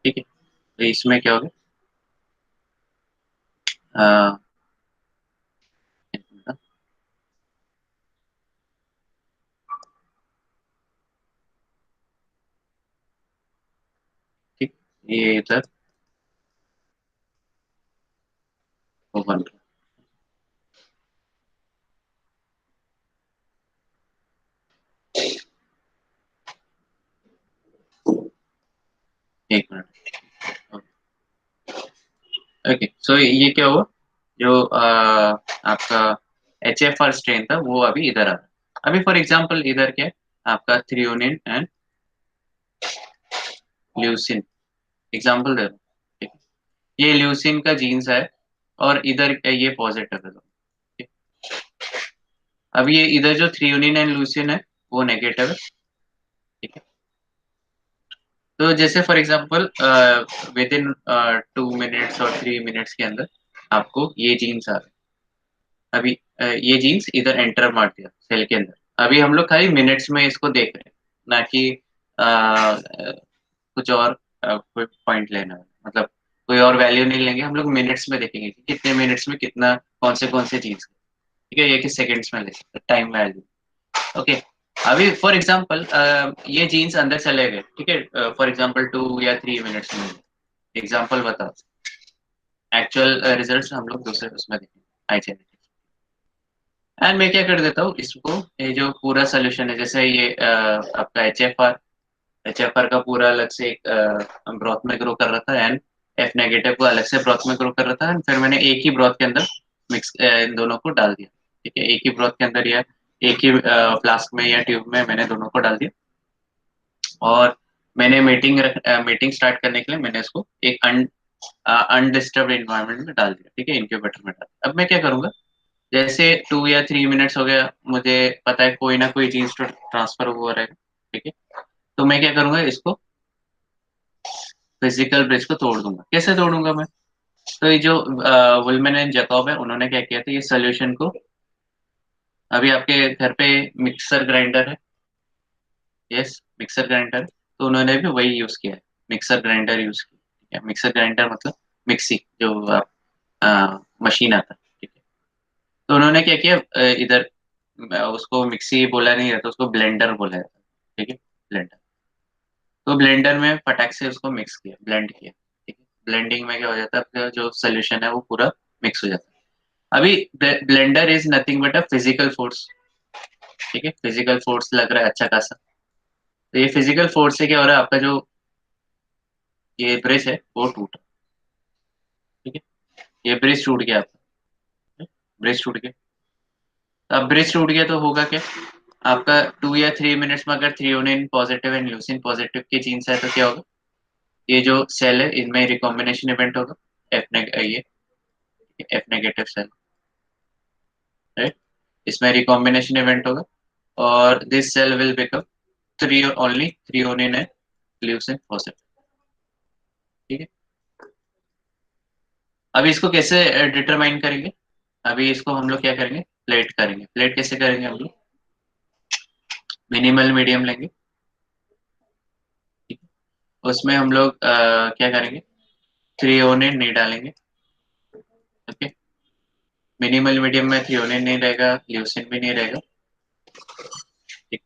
ठीक है, तो इसमें क्या होगा, अ, ठीक, ये इधर वो बन रहा है। एक मिनट। ओके, सो ये क्या हुआ, जो आपका एच एफ आर स्ट्रेन था वो अभी इधर आ रहा है। अभी फॉर एग्जांपल इधर क्या है, आपका थ्रियोनिन एंड ल्यूसिन एग्जांपल दे रहा हूं। ठीक है? ये ल्यूसिन का जीन्स है, और इधर ये पॉजिटिव है। ठीक है? अब ये इधर जो थ्रियोनिन एंड ल्यूसिन है वो नेगेटिव है। ठीक है, तो जैसे for example with in 2 minutes और 3 मिनट्स के अंदर आपको ये जीन्स आ रहे हैं। अभी ये जीन्स इधर एंटर मार दिया सेल के अंदर। अभी हम लोग खाली मिनट्स में इसको देख रहे हैं, ना कि कुछ और कोई पॉइंट लेना है, मतलब कोई और वैल्यू नहीं लेंगे हम लोग, मिनट्स में देखेंगे कि कितने मिनट्स में कितना कौन से चीज। ठीक है, ये कि सेकंड्स में ले टाइम वैल्यू। ओके, अभी फॉर एग्जांपल ये जीन्स अंदर चले गए। ठीक है, फॉर एग्जांपल 2 या 3 मिनट्स में। एग्जांपल बता, एक्चुअल रिजल्ट्स हम लोग दूसरे उसमें देखेंगे, आई एंड मैं क्या कर देता हूँ इसको, ये जो पूरा सोल्यूशन है, जैसे ये आपका एच एफ आर का पूरा अलग से एक ब्रॉथ में ग्रो कर रहा था, एंड एफ नेगेटिव को अलग से ब्रॉथ में ग्रो कर रहा था, एंड फिर मैंने एक ही ब्रॉथ के अंदर मिक्स इन दोनों को डाल दिया। ठीक है, एक ही ब्रॉथ के अंदर या एक ही फ्लास्क में या ट्यूब में मैंने दोनों को डाल दिया, और मैंने मीटिंग स्टार्ट करने के लिए मैंने इसको एक अनडिस्टर्ब इन्वायरमेंट में डाल दिया। ठीक है, इनक्यूबेटर में डाल दिया। अब मैं क्या करूंगा, जैसे 2 या 3 मिनट्स हो गया, मुझे पता है कोई ना कोई चीज तो ट्रांसफर हुआ रहेगा। ठीक है, तो मैं क्या करूंगा, इसको फिजिकल ब्रिज को तोड़ दूंगा। कैसे तोड़ूंगा मैं, तो ये जो वुलमैन एंड जैकब है, उन्होंने क्या किया था, ये सोल्यूशन को, अभी आपके घर पे मिक्सर ग्राइंडर है, यस मिक्सर ग्राइंडर, तो उन्होंने भी वही यूज किया है, मिक्सर ग्राइंडर यूज किया। ठीक है, मिक्सर ग्राइंडर मतलब मिक्सी, जो मशीन आता है। ठीक है, तो उन्होंने क्या किया, इधर उसको मिक्सी बोला नहीं जाता, उसको ब्लेंडर बोला जाता है। ठीक है, ब्लेंडर, तो ब्लेंडर में फटाक से उसको मिक्स किया, ब्लेंड किया। ठीक है, ब्लेंडिंग में क्या हो जाता है, आपका जो सोल्यूशन है वो पूरा मिक्स हो जाता है। अभी blender is nothing but a physical force. ठीक है, फिजिकल फोर्स लग रहा है अच्छा खासा, तो ये फिजिकल फोर्स से क्या हो रहा है, आपका जो ये ब्रिज है वो टूटा। ठीक है, ये ब्रिज टूट गया आपका, ब्रिज टूट गया। अब ब्रिज टूट गया तो होगा क्या, आपका 2 या 3 मिनट्स में अगर threonine positive and leucine positive के जीन्स है तो क्या होगा, ये जो सेल है इनमें रिकॉम्बिनेशन इवेंट होगा, ये एफ नेगेटिव सेल, राइट, इसमें रिकॉम्बिनेशन इवेंट होगा और this cell will become three only threonine and leucine positive. ठीक है, अभी इसको कैसे डिटरमाइन करेंगे, अभी इसको हम लोग क्या करेंगे, प्लेट करेंगे। प्लेट कैसे करेंगे हम लोग, मिनिमल मीडियम लेंगे, ठीक है? उसमें हम लोग क्या करेंगे, थ्रियोनिन नहीं डालेंगे, ओके। मिनिमल मीडियम में थ्रियोनिन नहीं रहेगा, ल्यूसिन भी नहीं रहेगा, ठीक।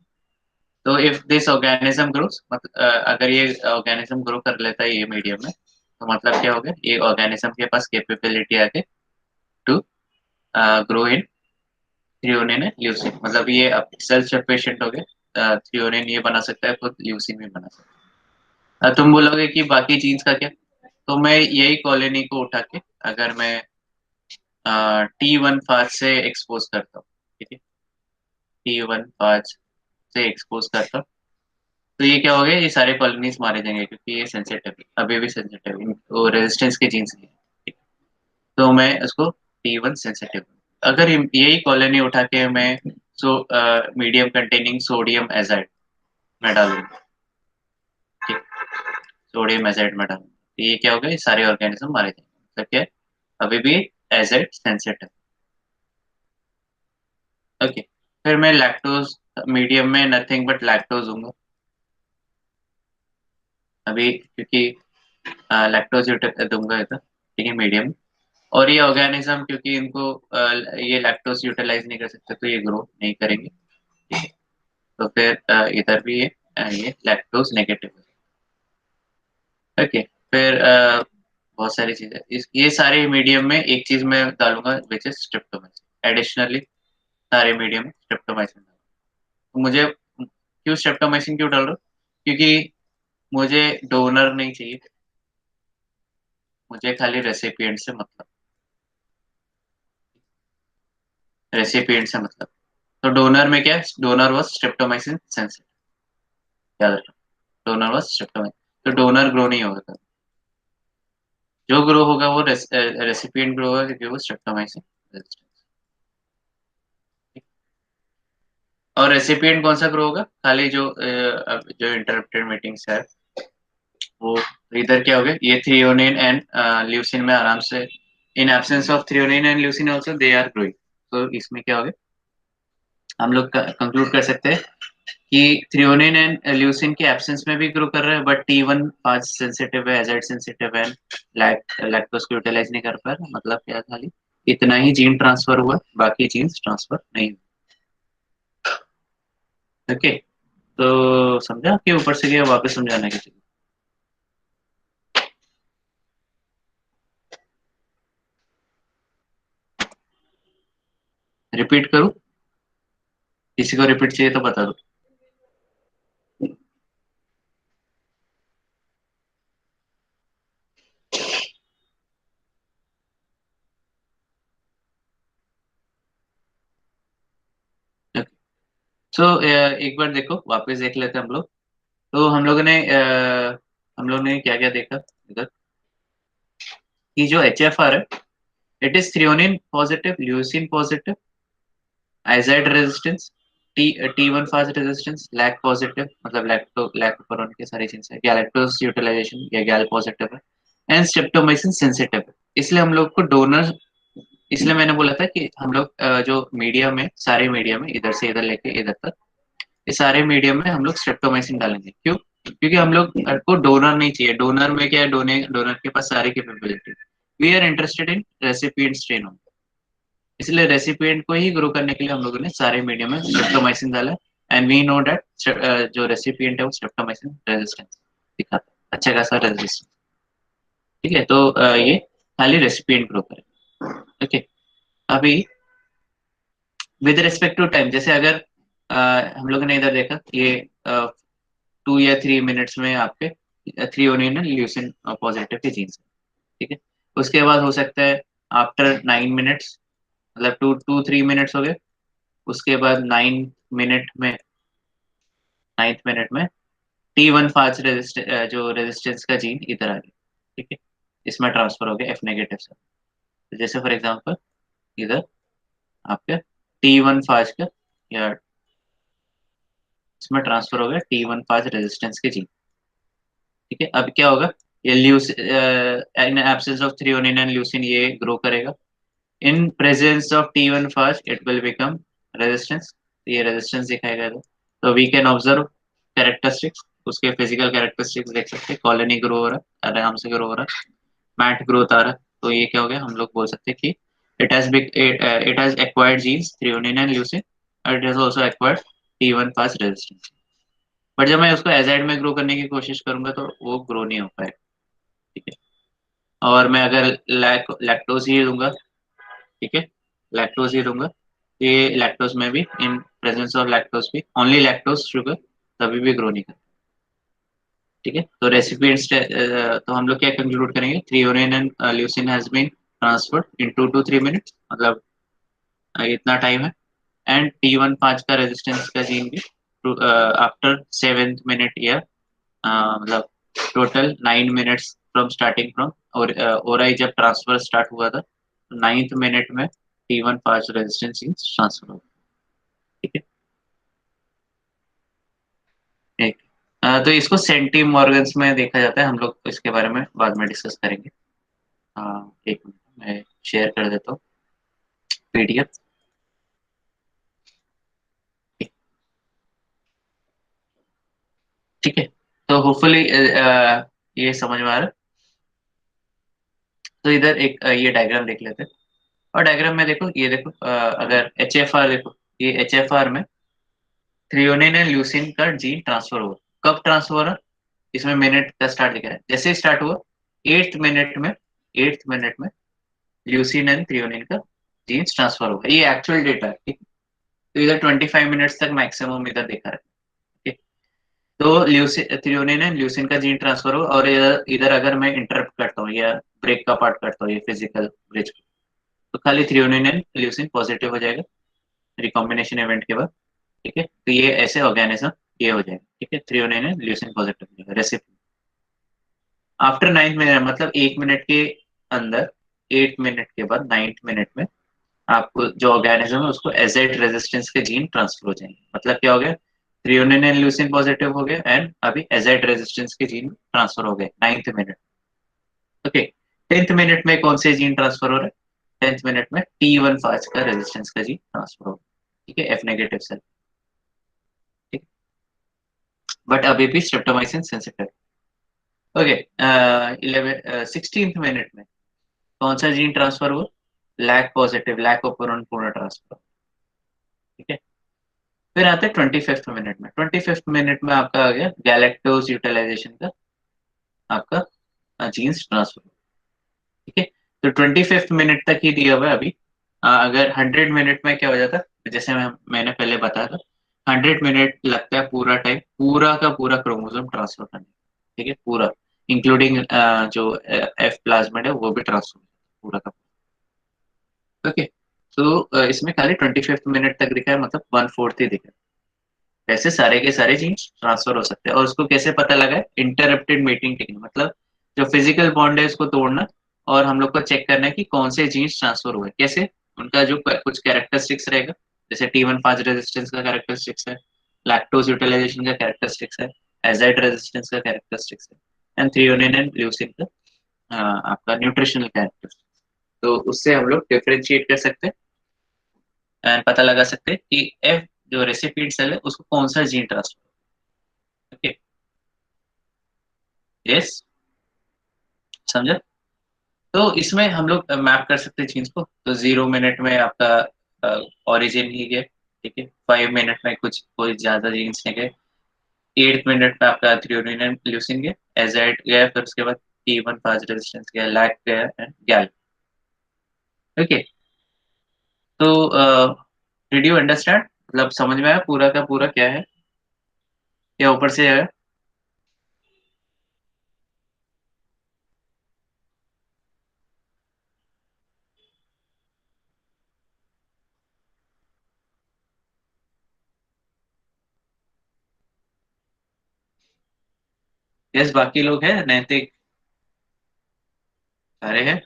तो इफ दिस ऑर्गेनिज्म ग्रोस, अगर ये ऑर्गेनिज्म ग्रो कर लेता है ये मीडियम में, तो मतलब क्या होगा, ये ऑर्गेनिज्म के पास कैपेबिलिटी आके to grow in threonine and leucine, मतलब ये अब सेल्फ सफिशिएंट हो गए, थ्रियोनिन ये बना सकता है, खुद ल्यूसिन भी बना सकता है। तुम बोलोगे कि बाकी जीन्स का क्या, तो मैं यही कॉलोनी को उठा के अगर मैं T1 फाज से एक्सपोज करता हूँ, ठीक है, T1 फाज से एक्सपोज करता हूँ, तो ये क्या हो गया, ये सारे कॉलोनीज मारे जाएंगे क्योंकि ये सेंसिटिव है, अभी भी सेंसिटिव है, वो रेजिस्टेंस के जीन्स नहीं है, ठीक है? तो मैं उसको T1 सेंसिटिव, अगर यही कॉलोनी उठा के मैं मीडियम कंटेनिंग सोडियम एजाइड में डालूंगा, ठीक, सोडियम एजाइड में डालूंगा, तो ये क्या होगा, ये सारे ऑर्गेनिज्म मारे जाएंगे, तो क्या है? अभी भी एजाइड सेंसिटिव, ओके। फिर मैं लैक्टोज मीडियम में नथिंग बट लैक्टोज दूंगा अभी, क्योंकि लैक्टोज दूंगा इधर, ठीक है, मीडियम। और ये ऑर्गेनिज्म क्योंकि इनको ये लैक्टोज यूटिलाइज नहीं कर सकते तो ये ग्रो नहीं करेंगे, ठीक है। तो फिर इधर भी ये लैक्टोज नेगेटिव, ओके। फिर बहुत सारी चीजें ये सारे मीडियम में एक चीज मैं डालूंगा विच इज स्ट्रेप्टोमाइसिन, एडिशनली सारे मीडियम में स्ट्रेप्टोमाइसिन डालूंगा। तो मुझे क्यों स्ट्रेप्टोमाइसिन क्यों डाल रहा हूँ, क्योंकि मुझे डोनर नहीं चाहिए, मुझे खाली रेसिपिएंट से मतलब, रेसिपिएंट से मतलब। तो डोनर में क्या है, डोनर वॉज स्ट्रेप्टोमाइसिन सेंसिटिव, याद रखना, डोनर वॉज स्ट्रेप्टोमाइसिन, तो डोनर ग्रो नहीं होगा, जो ग्रो होगा वो रेसिपिएंट ग्रो होगा क्योंकि वो स्ट्रेप्टोमाइसिन रेजिस्टेंस। और रेसिपिएंट कौन सा ग्रो होगा, खाली जो इंटरप्टेड मीटिंग्स है वो, इधर क्या हो गया, ये थ्रियोनिन एंड ल्यूसिन में आराम से, in absence of threonine and leucine also they are growing, तो इसमें क्या हो गया, हम लोग कंक्लूड कर सकते हैं कि थ्रियोनिन एंड ल्यूसिन के एब्सेंस में भी ग्रो कर रहा है, बट T1 फाज सेंसिटिव है, एजाइड सेंसिटिव है, लैक्टोज को यूटिलाइज नहीं कर पा रहा, मतलब क्या, खाली इतना ही जीन ट्रांसफर हुआ, बाकी जीन्स ट्रांसफर नहीं हुए, ओके। तो समझा कि ऊपर से क्या वापस समझाना है किसी को, रिपीट करूं, किसी को रिपीट चाहिए तो बता दो। सो एक बार देखो, वापस देख लेते हैं हम लोग। तो हम लोग ने क्या क्या देखा इधर, कि जो HFR है, it is threonine positive, leucine positive, azide resistance, T1 phage resistance, lac positive, मतलब लैक्टोफेरोन के सारी चीजें, गैलेक्टोज यूटिलाइजेशन या गैल पॉजिटिव है, एंड स्ट्रेप्टोमाइसिन सेंसिटिव है। इसलिए हम लोग को डोनर, इसलिए मैंने बोला था कि हम लोग जो मीडियम है, सारे मीडियम है, इधर से इधर लेके इधर तक, ये सारे मीडियम में हम लोग स्ट्रेप्टोमाइसिन डालेंगे, क्यों, क्योंकि हम लोग को डोनर नहीं चाहिए, डोनर में क्या है, डोनर के पास सारी capability, we are interested in recipient strain, इसलिए रेसिपिएंट को ही ग्रो करने के लिए हम लोगों ने सारे मीडियम में स्ट्रेप्टोमाइसिन डाला, एंड वी नो दैट जो रेसिपिएंट है वो स्ट्रेप्टोमाइसिन रेजिस्टेंस दिखाता है, अच्छा खासा रेजिस्टेंस, ठीक है। तो ये खाली रेसिपिएंट ग्रो करे, ओके। अभी विद रिस्पेक्ट टू टाइम, जैसे अगर हम लोगों ने इधर देखा, ये 2 या 3 मिनट्स में आपके थ्रियोनिन ल्यूसिन पॉजिटिव के जीन्स, ठीक है। उसके बाद हो सकता है आफ्टर 9 मिनट्स, मतलब 2 to 3 मिनट्स हो गए, उसके बाद 9 मिनट में, 9th मिनट में T1 फास्ट जो रेजिस्टेंस का जीन इधर आ गया, ठीक है, इसमें ट्रांसफर हो गया F नेगेटिव से। तो जैसे फॉर एग्जांपल इधर आपके T1 फास्ट का या इसमें ट्रांसफर हो गया T1 फास्ट रेजिस्टेंस के जीन, ठीक है। अब क्या होगा, ये इन absence of threonine and leucine ये ग्रो करेगा। इन presence of T1 fast it will become resistance, ये रेजिस्टेंस दिखाएगा इधर। तो वी कैन ऑब्जर्व कैरेक्टरिस्टिक्स, उसके फिजिकल कैरेक्टरिस्टिक्स देख सकते हैं। कॉलोनी ग्रो हो रहा है, आराम से ग्रो हो रहा है, मैट ग्रोथ आ रहा है। तो ये क्या हो गया, हम लोग बोल सकते हैं कि it has acquired genes threonine and leucine, और it has also acquired T1 fast resistance. But जब मैं उसको एजाइड में ग्रो करने की कोशिश करूंगा तो वो ग्रो नहीं हो पाएगा, ठीक है। और मैं अगर लैक्टोज ही दूंगा, ठीक है, लैक्टोज ही दूंगा, तो ये लैक्टोज में भी इन प्रेजेंस ऑफ लैक्टोज भी ओनली लैक्टोज शुगर कभी भी ग्रो नहीं करता, ठीक है। तो रेसिपिएंट्स, तो हम लोग क्या कंक्लूड करेंगे, threonine and leucine has been transferred in 2 to 3 minutes, मतलब इतना टाइम है। एंड T1 फास्ट का रेजिस्टेंस का जीन भी आफ्टर 7th मिनट या मतलब total 9 minutes from starting from, और ओराई जब ट्रांसफर स्टार्ट हुआ था 9th मिनट में T1 फास्ट रेजिस्टेंस ट्रांसफर हुआ, ठीक है। एक तो इसको सेंटी मॉर्गन्स में देखा जाता है, हम लोग इसके बारे में बाद में डिस्कस करेंगे। एक मिनट मैं शेयर कर देता हूँ PDF, ठीक है। तो होपफुली ये समझ में आ रहा है। तो इधर एक ये डायग्राम देख लेते हैं। और डायग्राम में देखो, ये देखो अगर HFR देखो, ये HFR में थ्रियोनिन एंड ल्यूसिन का जीन ट्रांसफर हुआ। कब ट्रांसफर हो रहा, इसमें मिनट का स्टार्ट दिखा है, जैसे ही स्टार्ट हुआ 8th मिनट में, 8th मिनट में ल्यूसिन एंड थ्रियोनिन का जीन्स ट्रांसफर होगा, ये एक्चुअल डेटा है, ठीक है। तो इधर 25 मिनट्स तक मैक्सिमम इधर देखा है, ठीक है। तो ल्यूसिन थ्रियोनिन एंड ल्यूसिन का जीन ट्रांसफर हो, और इधर इधर अगर मैं इंटरप्ट करता हूँ या ब्रेक का पार्ट करता हूँ, ये फिजिकल ब्रिज, तो खाली थ्रियोनिन एंड ल्यूसिन पॉजिटिव हो जाएगा रिकॉम्बिनेशन इवेंट के बाद, ठीक है। तो ये ऐसे ऑर्गेनिज्म ये हो जाएगा, ठीक है, थ्रियोनिन एंड ल्यूसिन पॉजिटिव हो जाएगा रेसिपी। आफ्टर 9th मिनट, मतलब 1 मिनट के अंदर, 8 मिनट के बाद 9th मिनट में आपको जो ऑर्गेनिज्म है उसको एजेड रेजिस्टेंस के जीन ट्रांसफर हो जाएंगे। मतलब क्या हो गया, थ्रियोनिन एंड ल्यूसिन पॉजिटिव हो गया, एंड अभी एजेड रेजिस्टेंस के जीन ट्रांसफर हो गए 9th minute, okay. 10th minute में कौन से जीन ट्रांसफर हो रहे हैं, 10th मिनट में T1 फास्ट का रेजिस्टेंस का जीन ट्रांसफर हो गया, ठीक है, F नेगेटिव सेल, ठीक। बट अभी भी streptomycin sensitive, okay. 16th minute में कौन सा जीन ट्रांसफर हुआ, लैक पॉजिटिव, लैक ओपोरन पूरा ट्रांसफर, ठीक है। फिर आते हैं 25th मिनट में, 25th मिनट में आपका आ गया गैलेक्टोज यूटिलाइजेशन का आपका जीन्स ट्रांसफर, ठीक है। तो 25th मिनट तक ही दिया हुआ है अभी। अगर 100 मिनट में क्या हो जाता है, जैसे मैंने पहले बताया था, 100 मिनट लगता है पूरा टाइम, पूरा का पूरा क्रोमोसोम ट्रांसफर करने, ठीक है, पूरा इंक्लूडिंग जो F प्लाज्मिड है वो भी ट्रांसफर पूरा का, ओके। तो इसमें खाली 25th मिनट तक दिखा है, मतलब 1/4 ही दिखा है। ऐसे सारे के सारे जीन्स ट्रांसफर हो सकते हैं। और उसको कैसे पता लगा है, इंटरप्टेड मीटिंग टेक्निक, मतलब जो फिजिकल बॉन्ड है उसको तोड़ना, और हम लोग को चेक करना है कि कौन से जीन्स ट्रांसफर हुए, कैसे, उनका जो कुछ कैरेक्टरिस्टिक्स रहेगा, जैसे T1 फास्ट रेजिस्टेंस का कैरेक्टरिस्टिक्स है, लैक्टोज यूटिलाइजेशन का कैरेक्टरिस्टिक्स है, एजाइड रेजिस्टेंस का कैरेक्टरिस्टिक्स है, एंड थ्रियोनिन एंड ल्यूसिन का आपका न्यूट्रिशनल कैरेक्टरिस्टिक्स। तो उससे हम लोग डिफरेंशिएट कर सकते हैं एंड पता लगा सकते हैं कि एफ जो रेसिपिएंट सेल है उसको कौन सा जीन ट्रांसफर, ओके, यस, समझा। तो इसमें हम लोग मैप कर सकते हैं जीन्स को। तो 0 मिनट में आपका ओरिजिन ही गया, ठीक है, 5 मिनट में कुछ कोई ज्यादा जीन्स नहीं गए, 8th मिनट में आपका थ्रियोनिन एंड ल्यूसिन गया, एजाइड गया, फिर उसके बाद T1 फास्ट रेजिस्टेंस गया, लैक गया एंड गैल, ओके। तो डिड यू अंडरस्टैंड, मतलब समझ में आया पूरा का पूरा क्या है, या ऊपर से है। यस, बाकी लोग हैं, नैतिक सारे हैं,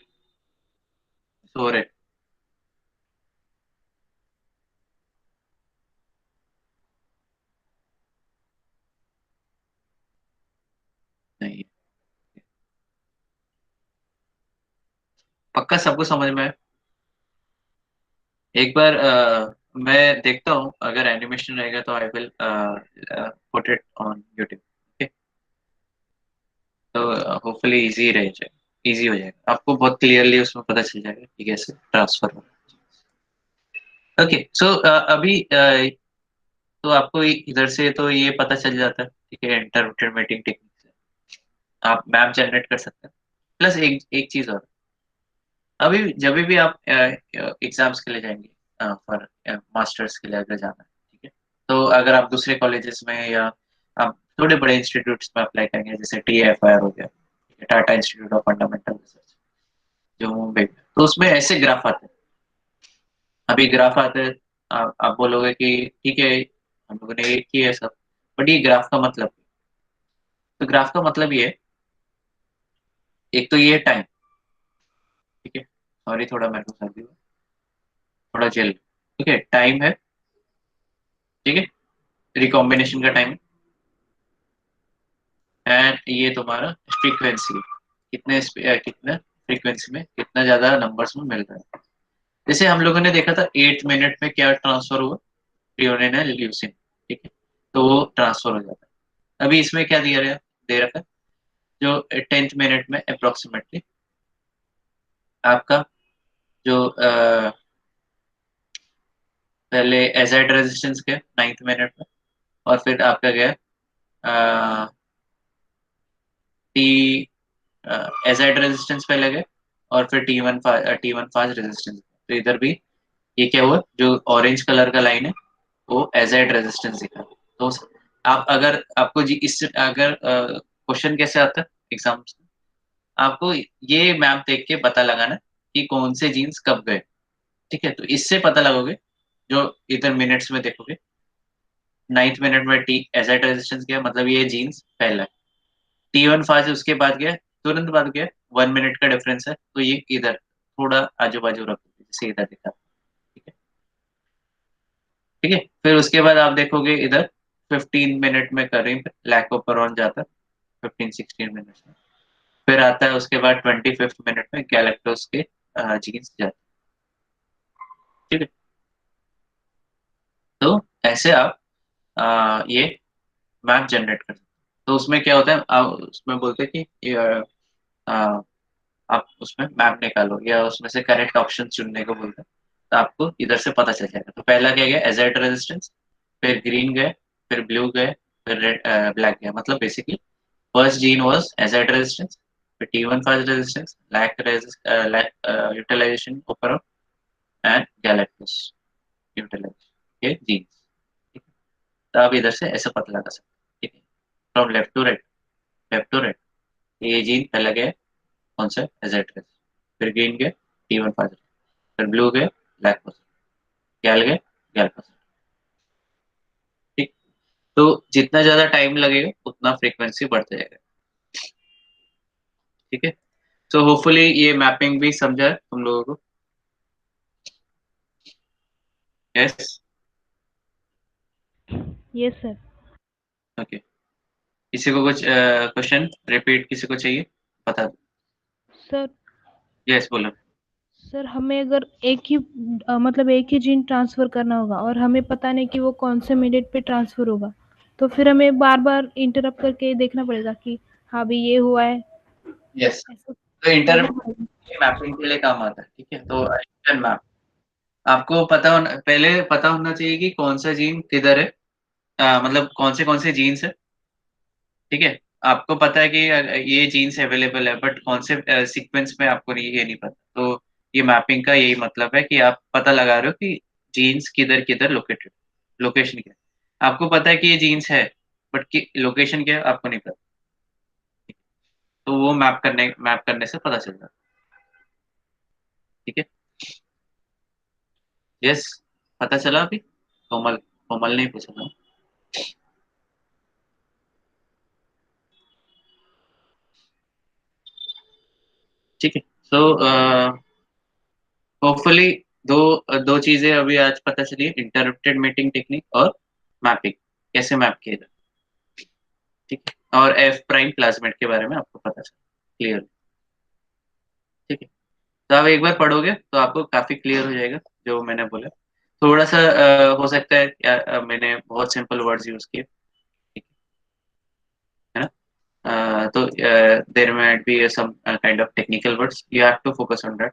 सो रहे। नहीं, पक्का सबको समझ में आया? एक बार मैं देखता हूँ, अगर एनिमेशन रहेगा तो I will put it on YouTube. Okay, तो होपफुली इजी रह जाए, इजी हो जाएगा, आपको बहुत क्लियरली उसमें पता चल जाएगा कि कैसे ट्रांसफर हो। ओके, सो अभी तो आपको इधर से तो ये पता चल जाता है, ठीक है, इंटरमीडिएट टेक्निक से आप मैप जनरेट कर सकते हैं। प्लस एक एक चीज और, अभी जब भी आप एग्जाम्स के लिए जाएंगे, फॉर मास्टर्स के लिए अगर जाना है, ठीक है, तो अगर आप दूसरे कॉलेजेस में या आप थोड़े बड़े इंस्टीट्यूट्स में अप्लाई करेंगे, जैसे TFR हो गया, Tata institute of fundamental research, जो मुंबई में, तो उसमें ऐसे ग्राफ आते हैं। अभी ग्राफ आते हैं, आप बोलोगे कि ठीक है, हम लोगों ने ये किया है सब, बट ये ग्राफ का मतलब, तो ग्राफ का मतलब ये है, एक तो ये टाइम, ठीक है, सॉरी थोड़ा मेरे को सर्दी हुआ, थोड़ा चिल, ठीक है, टाइम है, ठीक है, रिकॉम्बिनेशन का टाइम, एंड ये तुम्हारा फ्रीक्वेंसी, कितने फ्रीक्वेंसी में कितना ज्यादा नंबर्स में मिल रहा है। जैसे हम लोगों ने देखा था 8 मिनट में क्या ट्रांसफर हुआ, ट्रियोनिन है ल्यूसिन, ठीक है, तो वो ट्रांसफर हो जाता है। अभी इसमें क्या दिया रहा दे रखा है, जो 10th मिनट में अप्रोक्सीमेटली आपका जो पहले एजाइड रेजिस्टेंस गया 9th मिनट में, और फिर आपका गया टी एजाइड रेजिस्टेंस पहले गए, और फिर T1 फास्ट रेजिस्टेंस। तो इधर भी ये क्या हुआ, जो ऑरेंज कलर का लाइन है वो एजाइड रेजिस्टेंस दिखा। तो आप अगर आपको जी इस अगर क्वेश्चन कैसे आता है एग्जाम, आपको ये मैप देख के पता लगाना कि कौन से जीन्स कब गए, ठीक है, तो इससे पता लगोगे, जो इधर मिनट्स में देखोगे, 9th मिनट में टी एजाइड रेजिस्टेंस गया, मतलब ये जीन्स पहला है। T1 फास्ट उसके बाद गया, तुरंत बाद गया, 1 मिनट का डिफरेंस है, तो ये इधर थोड़ा आजू बाजू रखो, जैसे इधर दिखा, ठीक है, ठीक है, फिर उसके बाद आप देखोगे इधर 15 मिनट में करीब लैकोपेरोन जाता है, 15-16 मिनट में, फिर आता है उसके बाद 25th मिनट में गैलेक्टोस के जीन्स जाते हैं, ठीक है। तो ऐसे आप ये मैप जनरेट कर सकते हैं। तो उसमें क्या होता है, आप उसमें बोलते हैं कि ये, आ, आप उसमें मैप निकालो, या उसमें से करेक्ट ऑप्शन चुनने को बोलते हैं, तो आपको इधर से पता चल जाएगा। तो पहला क्या गया, एजेड रेजिस्टेंस, फिर ग्रीन गए, फिर ब्लू गए, फिर रेड ब्लैक गया, मतलब basically first gene was azide resistance, फिर T1 fast resistance, lac utilization ओपर, एंड गैलेक्टोस यूटिलाइजेशन, ये जीन्स, ठीक है। तो आप इधर से ऐसे पता लगा सकते हैं, ठीक है, from left to right, left to right, ये जीन पहला गया कौन सा, एजेड रेजिस्टेंस, फिर ग्रीन गया T1 फास्ट, फिर ब्लू गए ब्लैक पर्सन, गैल गए गैल पर्सन, ठीक। तो जितना ज्यादा टाइम लगेगा उतना फ्रीक्वेंसी बढ़ते जाएगा, ठीक है। तो होपफुली ये मैपिंग भी समझा है तुम लोगों को। Yes, yes sir. ओके, किसी को कुछ क्वेश्चन रिपीट किसी को चाहिए, बता दो। सर यस, बोलो। सर हमें अगर एक ही मतलब एक ही जीन ट्रांसफर करना होगा और हमें पता नहीं कि वो कौन से मिनट पे ट्रांसफर होगा, तो फिर हमें बार बार इंटरप्ट करके देखना पड़ेगा कि हाँ भी ये हुआ है, यस, ऐसा तो इंटर करना पड़ेगा। मैपिंग के लिए काम आता है, ठीक है, तो इंटर मैप आपको पहले पता होना चाहिए कि कौन सा जीन किधर है, मतलब कौन से जीन्स है, ठीक है। आपको पता है कि ये जीन्स अवेलेबल है, बट कौन से सीक्वेंस में आपको नहीं, ये नहीं पता, तो ये मैपिंग का यही मतलब है कि आप पता लगा रहे हो कि जीन्स किधर किधर लोकेटेड, लोकेशन क्या है, आपको पता है कि ये जीन्स है, बट कि लोकेशन क्या है आपको नहीं पता, तो वो मैप करने से पता चल जाता है, ठीक है। यस, पता चला अभी, कोमल, कोमल नहीं पूछा था। ठीक है। सो होपफुली दो दो चीजें अभी आज पता चली, इंटरप्टेड मीटिंग टेक्निक और मैपिंग, कैसे मैप किया जाए। ठीक है, और एफ प्राइम प्लाज्मिड के बारे में आपको पता चला क्लियर। ठीक है, तो आप एक बार पढ़ोगे तो आपको काफी क्लियर हो जाएगा जो मैंने बोला। थोड़ा सा हो सकता है मैंने बहुत सिंपल वर्ड्स यूज किए, ठीक है ना। तो there may be some kind of technical words, you have to focus on that.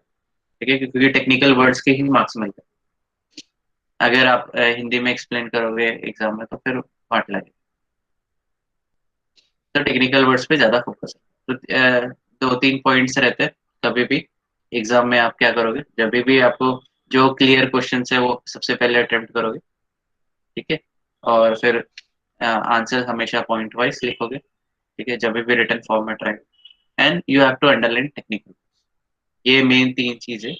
ठीक है, क्योंकि टेक्निकल वर्ड्स के ही मार्क्स मिलते हैं। अगर आप हिंदी में एक्सप्लेन करोगे एग्जाम में तो फिर पार्ट लगेगा। तो टेक्निकल वर्ड्स पे ज्यादा फोकस है। तो दो तीन पॉइंट्स रहते हैं कभी भी एग्जाम में। आप क्या करोगे, जब भी आपको जो क्लियर क्वेश्चन है वो सबसे पहले अटेम्प्ट करोगे। ठीक है, और फिर आंसर हमेशा पॉइंट वाइज लिखोगे। ठीक है, जब भी रिटर्न फॉर्मेट रहेगा, and you have to underline technical. ये मेन तीन चीजें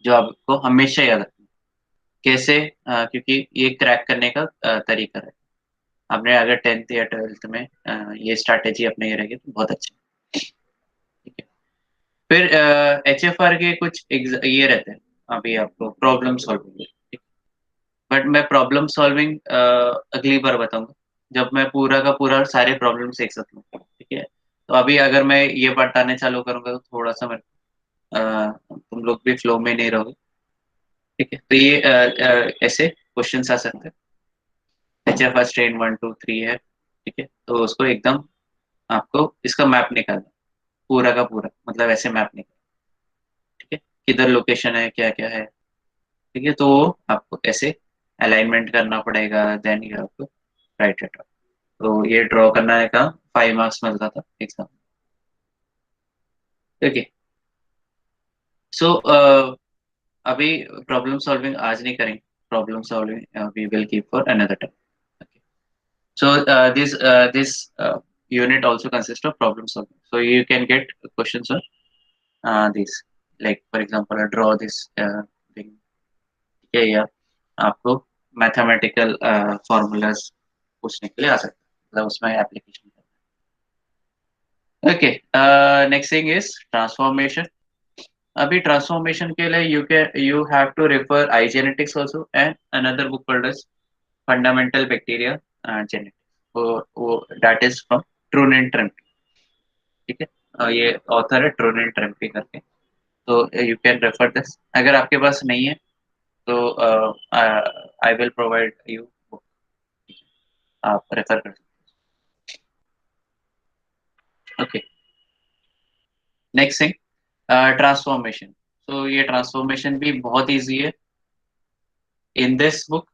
जो आपको हमेशा याद रखनी है। कैसे, क्योंकि ये क्रैक करने का तरीका है। आपने अगर 10th या 12th में ये स्ट्रैटेजी अपनाई रहेगी तो बहुत अच्छा है। ठीक है, फिर HFR के कुछ ये रहते हैं। अभी आपको प्रॉब्लम सॉल्विंग, बट मैं प्रॉब्लम सॉल्विंग अगली बार बताऊंगा जब मैं पूरा का पूरा सारे प्रॉब्लम्स एक साथ लूँ। ठीक है, तो अभी अगर मैं ये बताने चालू करूंगा तो थोड़ा सा मैं तुम लोग भी फ्लो में नहीं रहोगे। ठीक है, तो ये ऐसे क्वेश्चंस आ सकते हैं। HFR स्ट्रेन 1 2 3 है। ठीक है, तो उसको एकदम आपको इसका मैप निकालना, पूरा का पूरा, मतलब ऐसे मैप निकालना। ठीक है, किधर लोकेशन है, क्या क्या है। ठीक है, तो वो आपको ऐसे अलाइनमेंट करना पड़ेगा, then you have to write it. तो ये ड्रॉ करना का 5 मार्क्स मिलता था एग्जाम। ओके, सो अभी प्रॉब्लम सॉल्विंग आज नहीं करेंगे। Problem solving we will keep for another time. Okay, so this unit also consists of problem solving, so you can get questions on this, like for example draw this thing। ठीक है, या आपको mathematical formulas पूछने के लिए आ सकता है, मतलब उसमें application. Okay, next thing is transformation. अभी ट्रांसफॉर्मेशन के लिए you have to refer I genetics also, and another book called as fundamental bacteria genetics. वो दैट इज फ्रॉम ट्रूनेन ट्रेम्पी। ठीक है, ये ऑथर है ट्रूनेन ट्रेम्पी करके। तो यू कैन रेफर दिस। अगर आपके पास नहीं है तो I will provide you book, आप रेफर कर सकते हो। Okay, next thing transformation. तो ये ट्रांसफॉर्मेशन भी बहुत इजी है इन दिस बुक,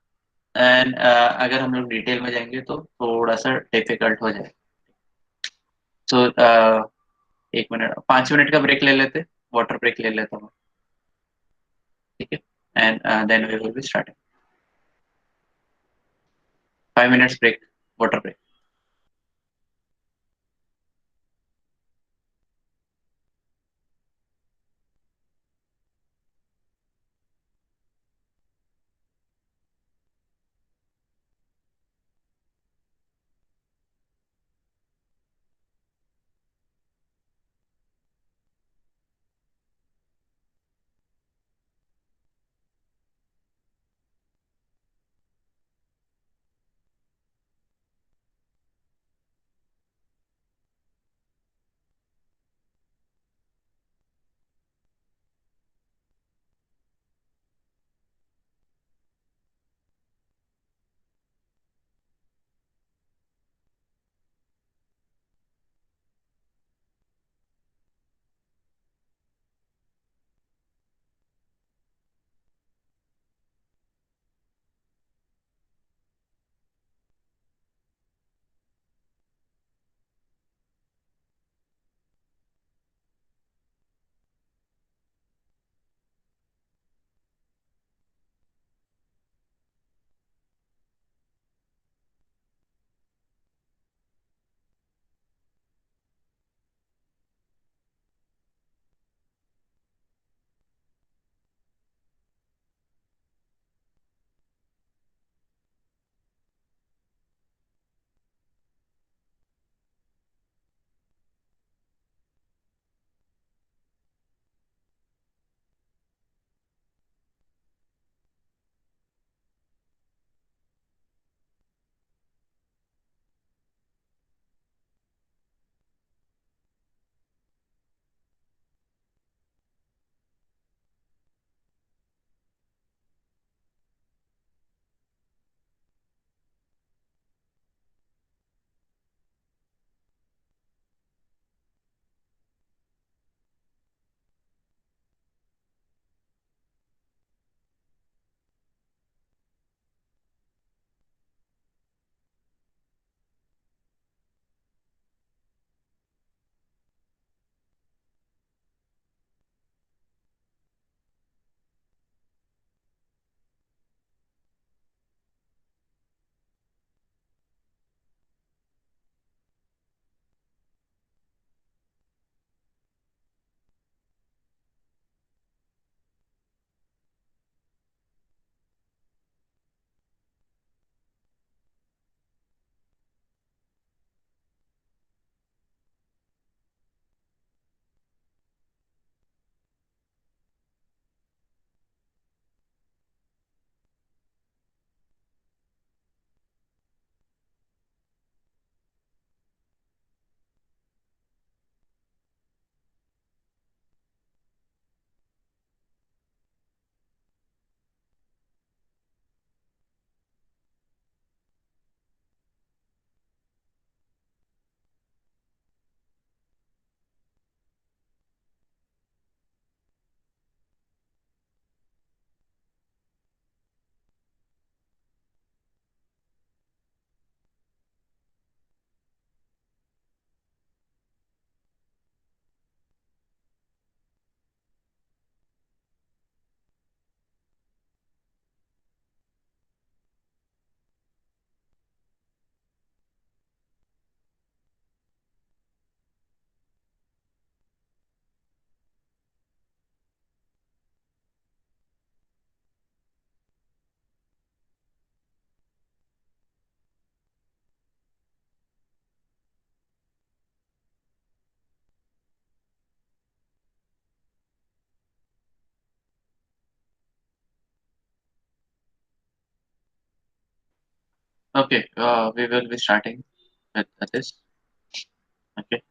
एंड अगर हम लोग डिटेल में जाएंगे तो थोड़ा सा डिफिकल्ट हो जाएगा। सो 1 मिनट 5 मिनट का ब्रेक ले लेते, वाटर ब्रेक ले लेता हूँ। ठीक है, and then we will be starting. 5 minutes break, water break. Okay, we will be starting with this. Okay. Okay.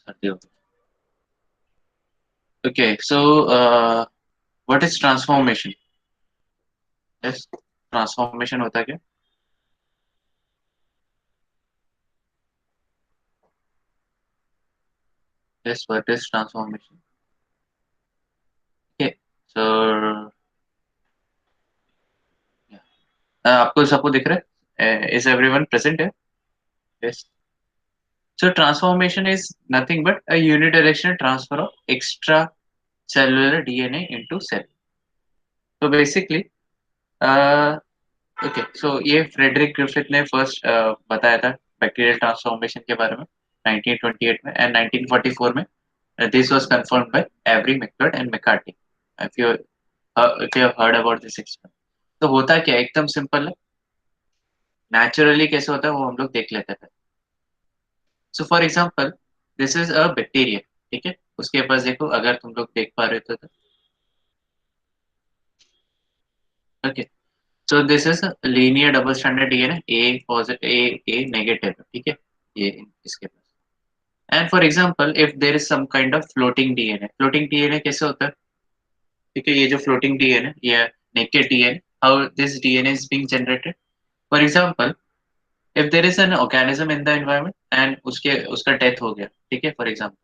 सर्दी हो गई. Okay, so what is transformation? Yes, transformation होता है क्या? Yes, what is transformation? Okay, so yeah. आपको सबको दिख रहा है? Is everyone present here? Yes. So transformation is nothing but a unidirectional transfer of extracellular DNA into cell. So basically, okay so ये Frederick Griffith ने first बताया था bacterial transformation के बारे में 1928 में एंड 1944 में this was confirmed by Avery McLeod and McCarty. If you have heard about this experiment. तो होता क्या है, एकदम सिंपल है. नेचुरली कैसे होता है वो हम लोग देख लेते थे. सो for example this is a bacteria. ठीक है, उसके पास देखो, अगर तुम लोग देख पा रहे हो तो. Okay, so this is linear double standard DNA A positive A negative. ठीक है, ये इसके पास. And for example if there is some kind of floating DNA कैसे होता है. ठीक है, ये जो फ्लोटिंग डीएनए या naked DNA, how this DNA is being generated. For example if there is an organism in the environment and उसका death हो गया. ठीक है, फॉर एग्जाम्पल.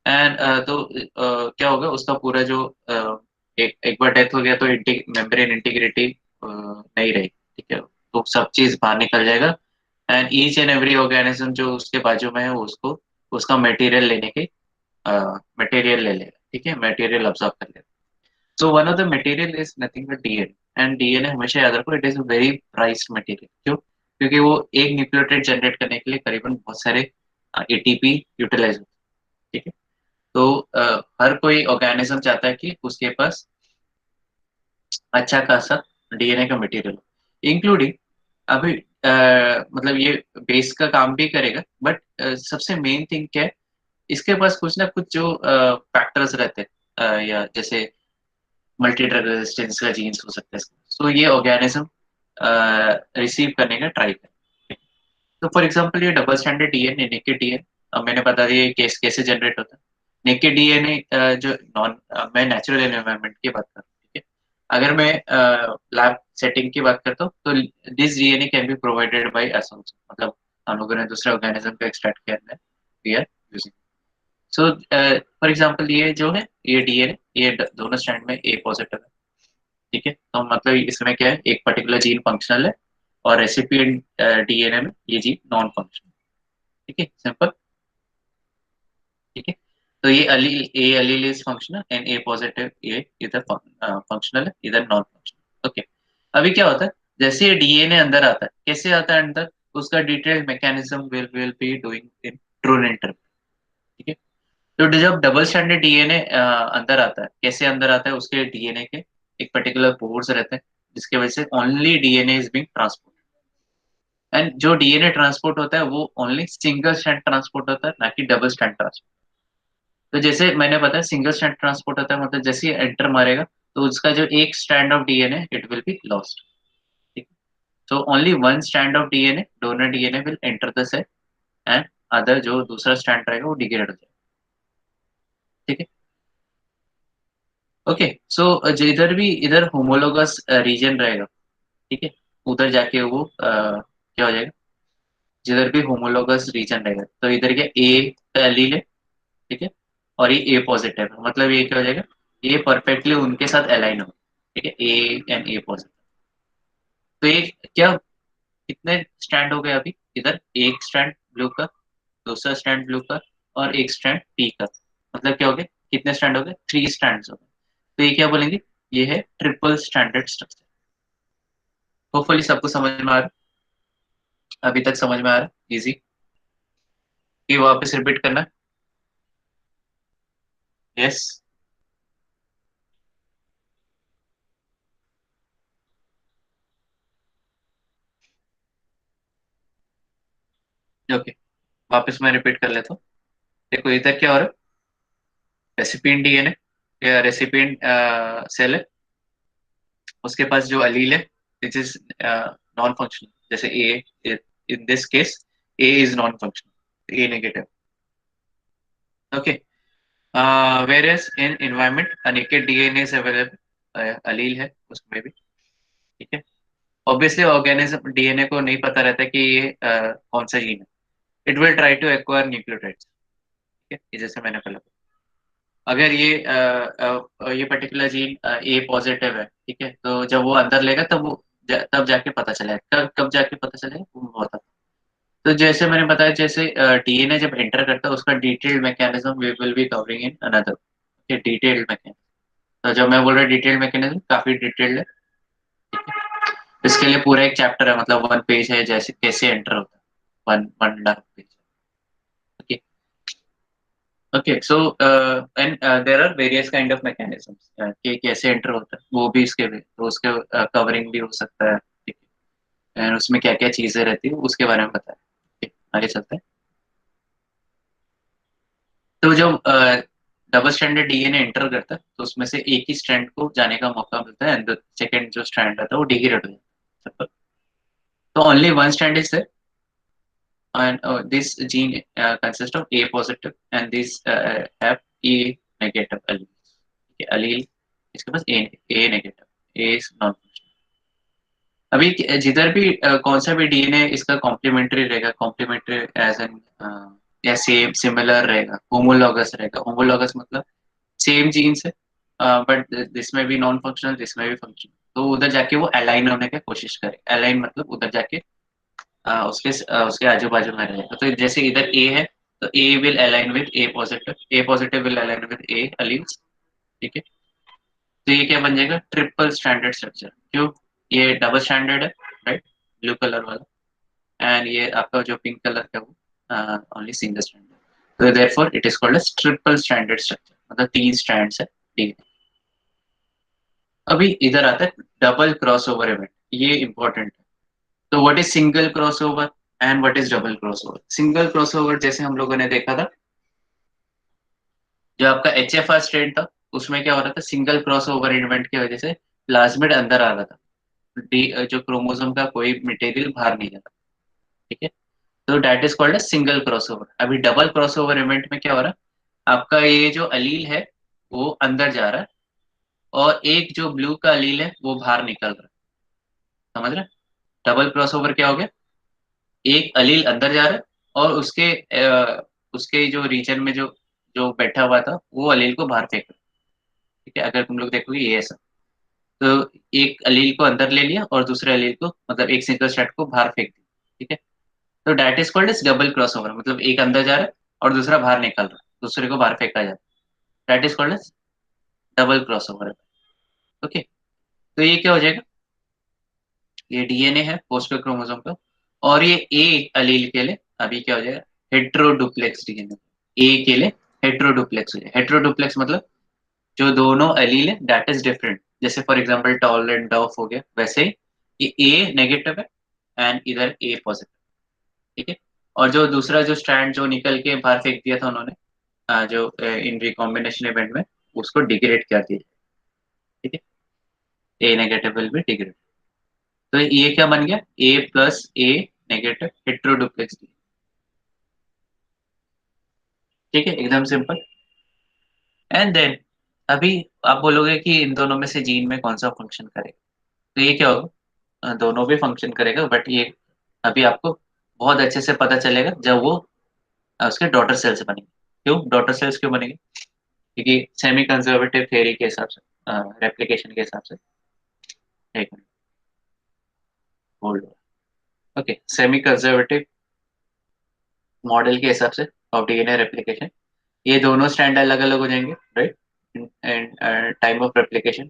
एंड क्या होगा, उसका पूरा जो एक बार डेथ हो गया तो मेम्ब्रेन इंटीग्रिटी नहीं रही. ठीक है, तो सब चीज बाहर निकल जाएगा and each and every organism जो उसके बाजू में है वो उसको उसका मटेरियल लेने के मटेरियल ले लेगा. ठीक है, मटेरियल ऑब्जॉर्व कर लेगा. So one of the material is nothing but DNA. And DNA हमेशा याद रखो, it is a very priced material. क्यों? क्योंकि वो एक न्यूक्लियोटाइड जनरेट करने के लिए करीबन बहुत सारे एटीपी यूटिलाइज होते हैं. ठीक है, तो हर कोई ऑर्गेनिज्म चाहता है कि उसके पास अच्छा खासा डीएनए का मटेरियल हो, इंक्लूडिंग अभी मतलब ये बेस का काम भी करेगा. बट सबसे मेन थिंग क्या है, इसके पास कुछ ना कुछ जो फैक्टर्स रहते हैं या जैसे मल्टी ड्रग रेजिस्टेंस का जीन्स हो सकता है. सो ये ऑर्गेनिज्म रिसीव करने का ट्राई करें. तो फॉर एग्जांपल ये double standard DNA naked DNA, अब मैंने बता दिया ये कैसे जनरेट होता है. नेकेड डीएनए जो नॉन मैं नेचुरल एनवायरनमेंट की बात कर रहा हूँ. ठीक है, अगर मैं लैब सेटिंग की बात करता हूँ तो this DNA can be provided by us also. मतलब हम लोगों ने दूसरे ऑर्गेनिज्म को एक्सट्रैक्ट किया है, we are using. So for example ये जो है ये डीएनए, ये दोनों स्टैंड में ए पॉजिटिव है. ठीक है, तो मतलब इसमें क्या है, एक पर्टिकुलर जीन फंक्शनल है और रेसिपिएंट डीएनए में ये जीन नॉन फंक्शनल. ठीक है, सिंपल. ठीक है, तो ये अलील is functional and A positive ये इधर फंक्शनल है, इधर नॉन फंक्शनल. ओके, अभी क्या होता है, जैसे ये डीएनए अंदर आता है, कैसे आता है अंदर, उसका detailed mechanism will be doing in true inter. ठीक है, तो जब डबल स्टैंडर्ड डीएनए अंदर आता है, कैसे अंदर आता है, उसके डीएनए के एक पर्टिकुलर पोर्स रहते हैं जिसके वजह से only DNA is being transport. And जो डीएनए ट्रांसपोर्ट होता है वो ओनली सिंगल स्ट्रैंड ट्रांसपोर्ट होता है, ना कि डबल स्ट्रैंड ट्रांसपोर्ट. तो जैसे मैंने बताया सिंगल स्ट्रैंड ट्रांसपोर्ट होता है, मतलब जैसे ही एंटर मारेगा तो उसका जो एक strand of DNA it will be lost. ठीक है, so only one strand of DNA, donor DNA will enter the cell and other जो दूसरा स्ट्रैंड रहेगा वो डिग्रेड हो जाएगा. ठीक है, ओके. सो जो इधर भी इधर होमोलोगस रीजन रहेगा. ठीक है, उधर जाके वो क्या हो जाएगा, जिधर भी होमोलोगस रीजन रहेगा तो इधर क्या ए का एलील है. ठीक है, और ये ए पॉजिटिव है, मतलब ये क्या हो जाएगा, ये परफेक्टली उनके साथ अलाइन हो. ठीक है, ए एंड ए पॉजिटिव. तो ये क्या, कितने स्ट्रैंड हो गए अभी, इधर एक स्ट्रैंड ब्लू का, दूसरा स्ट्रैंड ब्लू का और एक स्ट्रैंड पी का. मतलब क्या हो गया, कितने स्ट्रैंड हो गए, 3 स्ट्रैंड्स हो गए. तो ये क्या बोलेंगे, ये है ट्रिपल स्टैंडर्ड स्ट्रक्चर. होपफुली सबको समझ में आ रहा है, अभी तक समझ में आ रहा है, इजी. कि वापस रिपीट करना? यस। ओके, वापस मैं रिपीट कर लेता हूँ। देखो इधर क्या हो रहा है, रेसिपिएंट डीएनए या रेसिपिएंट सेल है, उसके पास जो अलील है विच इज नॉन फंक्शनल, जैसे A, in this case A is non functional, A negative. Okay, whereas in environment a naked DNA is available, allele है उसमें भी, ठीक है। ऑब्वियसली ऑर्गेनिज्म डीएनए को नहीं पता रहता कि ये कौन सा जीन है, it will try to acquire nucleotides, ठीक है। ये जैसे मैंने पहले, अगर ये पर्टिकुलर जीन ए पॉजिटिव है, ठीक है, तो जब वो अंदर लेगा तब तब जाके पता चलेगा, कब जाके पता चलेगा वो बता। तो जैसे मैंने बताया, जैसे डीएनए जब एंटर करता है उसका detailed mechanism we will be covering in another, detailed mechanism. तो जब मैं बोल रहा डिटेल्ड मैकेनिज्म काफी डिटेल्ड है, इसके लिए पूरा एक चैप्टर है, मतलब 1 पेज है, जैसे कैसे एंटर होता है, 1.5 page. Okay, okay, so and there are various kind of mechanisms कि कैसे एंटर होता है, वो भी इसके भी, तो उसके कवरिंग भी हो सकता है, ठीक है। एंड उसमें क्या क्या चीजें रहती है उसके बारे में बताया, ठीक है, आगे चलते हैं। तो जब डबल स्ट्रैंडेड डीएनए एंटर करता है तो उसमें से एक ही स्ट्रैंड को जाने का मौका मिलता है, एंड सेकेंड जो स्ट्रैंड रहता है वो डिग्रेड हो जाता है, तो only one strand is there, and this gene consists of A positive and these have A negative alleles. Okay, allele इसके पास A negative, A is non functional। अभी जिधर भी कौन सा भी डीएनए इसका कॉम्प्लीमेंट्री रहेगा, कॉम्प्लीमेंट्री एज एन या सेम सिमिलर रहेगा, होमोलॉगस रहेगा, होमोलॉगस मतलब सेम जीन्स है, बट दिस में भी नॉन फंक्शनल, दिस में भी फंक्शनल, तो उधर जाके वो अलाइन होने की कोशिश करे, अलाइन मतलब उधर जाके उसके आजू बाजू में रहेगा। तो जैसे इधर ए है तो A will align with A positive, A positive will align with A alleles, ठीक है। तो ये क्या बन जाएगा, ट्रिपल स्टैंडर्ड स्ट्रक्चर। क्यों, ये डबल स्टैंडर्ड है, राइट, ब्लू कलर वाला, एंड ये आपका जो पिंक कलर का वो ओनली सिंगल स्टैंडर्ड, तो therefore it is called as triple standard structure, मतलब 3 स्ट्रैंड्स है, ठीक है। अभी इधर आता है डबल क्रॉसओवर इवेंट, ये इंपॉर्टेंट है। तो what is single crossover and what is double crossover? Single crossover जैसे हम लोगों ने देखा था, जो आपका HFR स्ट्रेन था उसमें क्या हो रहा था, सिंगल क्रॉसओवर इवेंट की वजह से प्लाज्मिड अंदर आ रहा था, जो क्रोमोसोम का कोई मटेरियल बाहर नहीं जाता, ठीक है। तो that is called single crossover. अभी डबल क्रॉसओवर इवेंट में क्या हो रहा है, आपका ये जो अलील है वो अंदर जा रहा है, और एक जो ब्लू का अलील है वो बाहर निकल रहा है, समझ रहे? डबल क्रॉसओवर क्या हो गया, एक अलील अंदर जा रहा है और उसके जो रीजन में जो जो बैठा हुआ था वो अलील को बाहर फेंक रहा है, ठीक है। अगर तुम लोग देखोगे ये ऐसा, तो एक अलील को अंदर ले लिया और दूसरे अलील को, मतलब एक सिंगल स्ट्रैंड को बाहर फेंक दिया, ठीक है। तो that is called is double crossover, मतलब एक अंदर जा रहा है और दूसरा बाहर निकल रहा है, दूसरे को बाहर फेंका जा रहा है, that is called is double crossover. Okay, तो ये क्या हो जाएगा, ये डीएनए है पोस्टर क्रोमोसोम का, और ये ए अलील के लिए अभी क्या हो जाएगा, हेट्रोडुप्लेक्स डीएनए, ए के लिए हेट्रोडुप्लेक्स हो जाएगा। हेट्रोडुप्लेक्स मतलब जो दोनों अलील है दैट इज डिफरेंट, जैसे फॉर एग्जांपल टॉल एंड डॉफ हो गया, वैसे ही ये ए नेगेटिव है एंड इधर ए पॉजिटिव, ठीक है। और जो दूसरा जो स्ट्रैंड जो निकल के बाहर फेंक दिया था उन्होंने, जो इन रिकॉम्बिनेशन इवेंट में, उसको डिग्रेड कर दिया, ठीक है। ए नेगेटिव विल बी डिग्रेड, तो ये क्या बन गया, ए प्लस ए नेगेटिव हेट्रोडुप्लेक्स, ठीक है, एकदम सिंपल। एंड देन अभी आप बोलोगे कि इन दोनों में से जीन में कौन सा फंक्शन करेगा, तो ये क्या होगा, दोनों भी फंक्शन करेगा, बट ये अभी आपको बहुत अच्छे से पता चलेगा जब वो उसके डॉटर सेल्स बनेंगे। क्यों डॉटर सेल्स क्यों बनेंगे, क्योंकि सेमी कंजर्वेटिव थ्योरी के हिसाब से, रेप्लिकेशन के हिसाब से, एक minute hold, okay, semi conservative model के हिसाब से ऑफ डीएनए रेप्लिकेशन, ये दोनों स्ट्रैंड अलग अलग हो जाएंगे, right, and time of replication.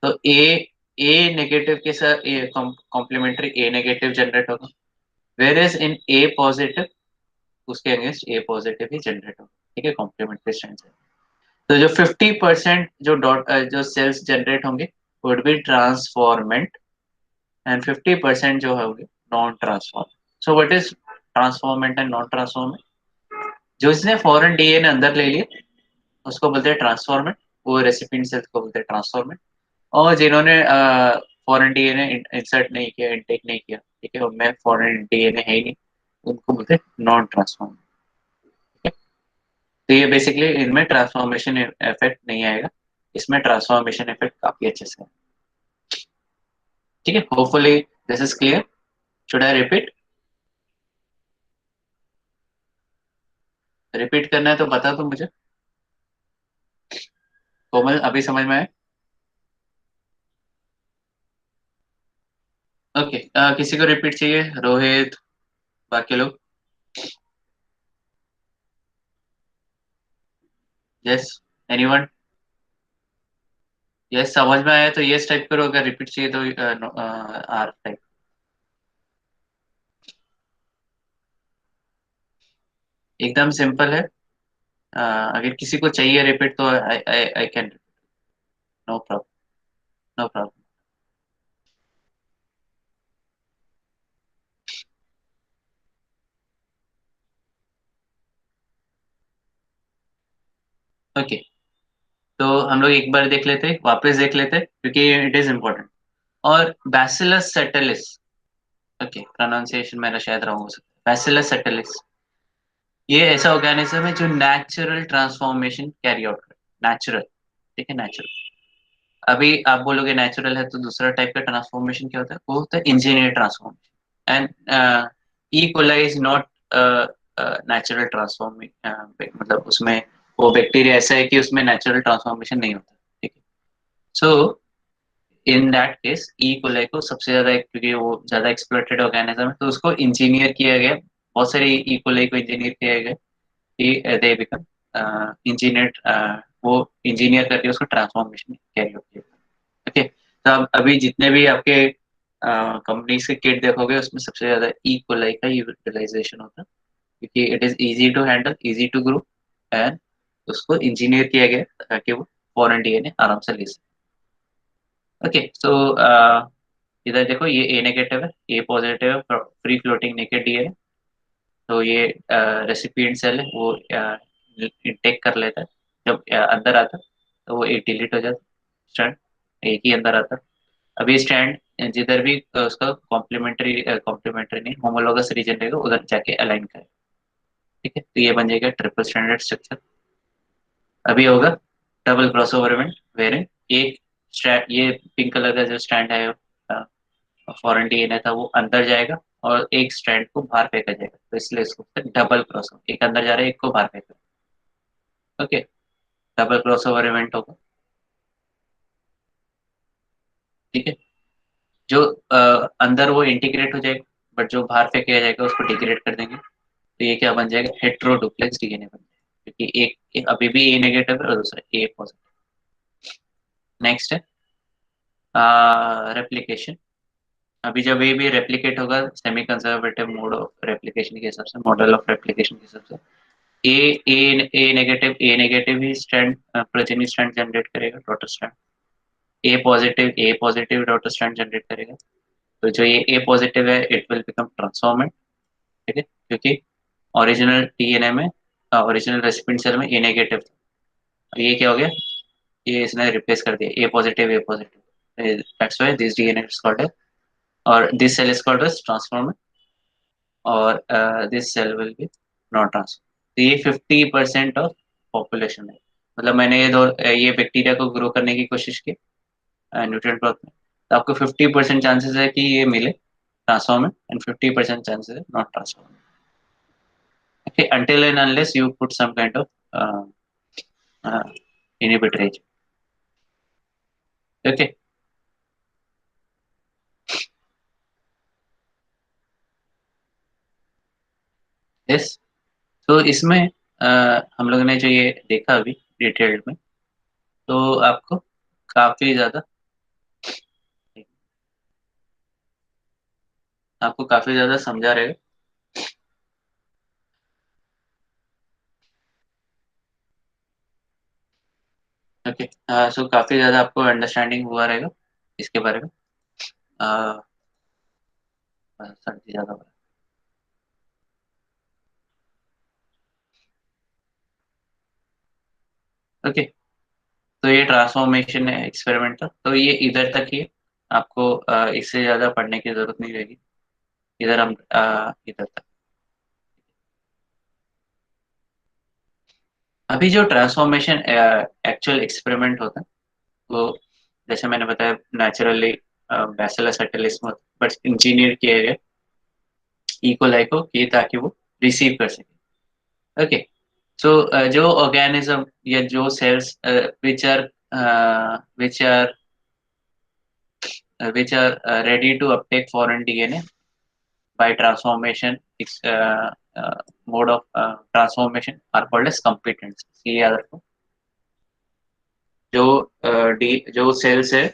तो ए नेगेटिव के साथ कॉम्प्लीमेंट्री ए नेगेटिव जनरेट होगा, where is in A positive उसके अगेंस्ट ए पॉजिटिव ही जनरेट होगा, ठीक है, कॉम्प्लीमेंट्री स्ट्रैंड से। तो जो 50% जो सेल्स जनरेट होंगे वुड बी ट्रांसफॉर्मेंट, एंड 50% जो होंगे non transform. So what is transformant and non transformant? जो इसने फॉरेन डीएनए अंदर ले लिया उसको बोलते हैं ट्रांसफॉर्मेंट, वो रेसिपिएंट सेल्स को बोलते हैं ट्रांसफॉर्मेंट। और जिन्होंने फॉरेन डीएनए इंसर्ट नहीं किया, इनटेक नहीं किया, ठीक है, उनमें फॉरेन डीएनए है ही नहीं, उनको बोलते हैं नॉन ट्रांसफॉर्मेंट। ठीक है, तो ये बेसिकली इनमें ट्रांसफॉर्मेशन इफेक्ट नहीं आएगा, इसमें ट्रांसफॉर्मेशन इफेक्ट काफी अच्छे से है। ठीक है, hopefully this is clear. Should I repeat? Repeat करना है तो बता दो मुझे। कोमल अभी समझ में आए? ओके, किसी को रिपीट चाहिए? रोहित, बाकी लोग? Yes, anyone? यस, समझ में आया तो यस टाइप करो, अगर रिपीट चाहिए तो आर टाइप। एकदम सिंपल है। अगर किसी को चाहिए रिपीट तो I I I can. No problem, no problem. Okay, तो हम लोग एक बार देख लेते, वापस देख लेते क्योंकि इट इज इम्पोर्टेंट। और बैसिलस सेटेलिस, ओके, प्रोनाउंसिएशन मेरा शायद रॉन्ग हो सकता है, बैसिलस सेटेलिस, ये ऐसा ऑर्गेनिज्म है जो नेचुरल ट्रांसफॉर्मेशन कैरी आउट करे, नेचुरल, ठीक है, नेचुरल। अभी आप बोलोगे नेचुरल है तो दूसरा टाइप का ट्रांसफॉर्मेशन क्या होता है? वो होता है engineer transformation. And E coli is not natural transformation, मतलब उसमें वो बैक्टीरिया ऐसा है कि उसमें नेचुरल ट्रांसफॉर्मेशन नहीं होता, ठीक है। So in that case E coli को सबसे ज्यादा, क्योंकि वो ज्यादा एक्सप्लॉइटेड ऑर्गेनिज्म है, तो उसको इंजीनियर किया गया, बहुत सारे ई कोलाई को इंजीनियर किया गया कि दे बिकम इंजीनियर, वो इंजीनियर करके उसको ट्रांसफॉर्मेशन कैरी आउट किया। ओके, तो अब अभी जितने भी आपके कंपनीज के किट देखोगे उसमें सबसे ज्यादा ई कोलाई का यूटिलाइजेशन होता है, क्योंकि it is easy to handle, easy to grow, and उसको इंजीनियर किया गया ताकि वो फॉरेन डीएनए आराम से ले सके। ओके, सो इधर देखो, ये ए नेगेटिव है, ए पॉजिटिव है, फ्री फ्लोटिंग नेकेड डीएनए। तो ये रेसिपिएंट सेल है, वो इनटेक कर लेता है, जब अंदर आता है तो वो एक डिलीट हो जाता है स्ट्रैंड, एक ही अंदर आता है। अभी स्टैंड जिधर भी उसका कॉम्प्लीमेंट्री कॉम्प्लीमेंट्री नहीं, होमोलोगस रीजन रहेगा उधर जाके अलाइन करे, ठीक है, तो ये बन जाएगा ट्रिपल स्टैंडर्ड स्ट्रक्चर। अभी होगा डबल क्रॉसओवर इवेंट, वेर एक स्ट्रैंड, ये पिंक कलर का जो स्टैंड है फॉरेन डीएनए था, वो अंदर जाएगा और एक स्ट्रैंड को बाहर फेंका जाएगा, तो इसलिए इसको डबल क्रॉसओवर, एक अंदर जा रहा है एक को बाहर फेंका। ओके, डबल क्रॉसओवर इवेंट होगा, ठीक है। जो अंदर वो इंटीग्रेट हो जाएगा, बट जो बाहर फेंका जाएगा उसको डिग्रेड कर देंगे, तो ये क्या बन जाएगा? हेट्रोडुप्लेक्स डीएनए बन जाएगा, क्योंकि एक अभी भी ए नेगेटिव है और दूसरा ए पॉजिटिव। नेक्स्ट है रेप्लिकेशन। अभी जब ये भी रेप्लिकेट होगा semi conservative mode of replication के हिसाब से, मॉडल ऑफ रेप्लिकेशन के हिसाब से, ए ए नेगेटिव ही स्ट्रैंड प्रोजेनी स्ट्रैंड जनरेट करेगा, डॉटर स्ट्रैंड। ए पॉजिटिव डॉटर स्ट्रैंड जनरेट करेगा। तो जो ये ए पॉजिटिव है इट विल बिकम ट्रांसफॉर्मेंट, ठीक है, क्योंकि ओरिजिनल डीएनए में, ओरिजिनल रेसिपिएंट सेल में ए नेगेटिव था, ये क्या हो गया? ये इसने रिप्लेस कर दिया, A positive A positive, that's why this DNA is called, और this cell is called as transformant, और this cell will be not transform. तो ये 50% ऑफ पॉपुलेशन है, मतलब मैंने ये बैक्टीरिया को ग्रो करने की कोशिश की न्यूट्रिएंट ब्लॉक में, तो आपको 50% चांसेस है कि ये मिले ट्रांसफॉर्मेंट, एंड 50% चांसेस है not transformant. Okay, until and unless you put some kind of uh, inhibitor agent. Okay, yes. तो इसमें हम लोगों ने जो ये देखा अभी डिटेल्ड में, तो आपको काफी ज्यादा, समझा रहेगा। ओके, सो काफी ज्यादा आपको अंडरस्टैंडिंग हुआ रहेगा इसके बारे में। अ, सर्दी ज्यादा हो रहा है। ओके, तो ये ट्रांसफॉर्मेशन है एक्सपेरिमेंट का, तो ये इधर तक ही है। आपको इससे ज्यादा पढ़ने की जरूरत नहीं रहेगी। इधर हम इधर तक। अभी जो ट्रांसफॉर्मेशन एक्चुअल एक्सपेरिमेंट होता है, वो जैसे मैंने बताया नेचुरली बैसिलस एटलिस में बट इंजीनियर किया गया इकोलाई को, ये ताकि वो रिसीव कर सके। ओके, सो जो ऑर्गेनिज्म या जो cells which are which are ready to uptake foreign DNA by transformation, mode of transformation are called as competents। ये याद रखो। जो जो सेल्स है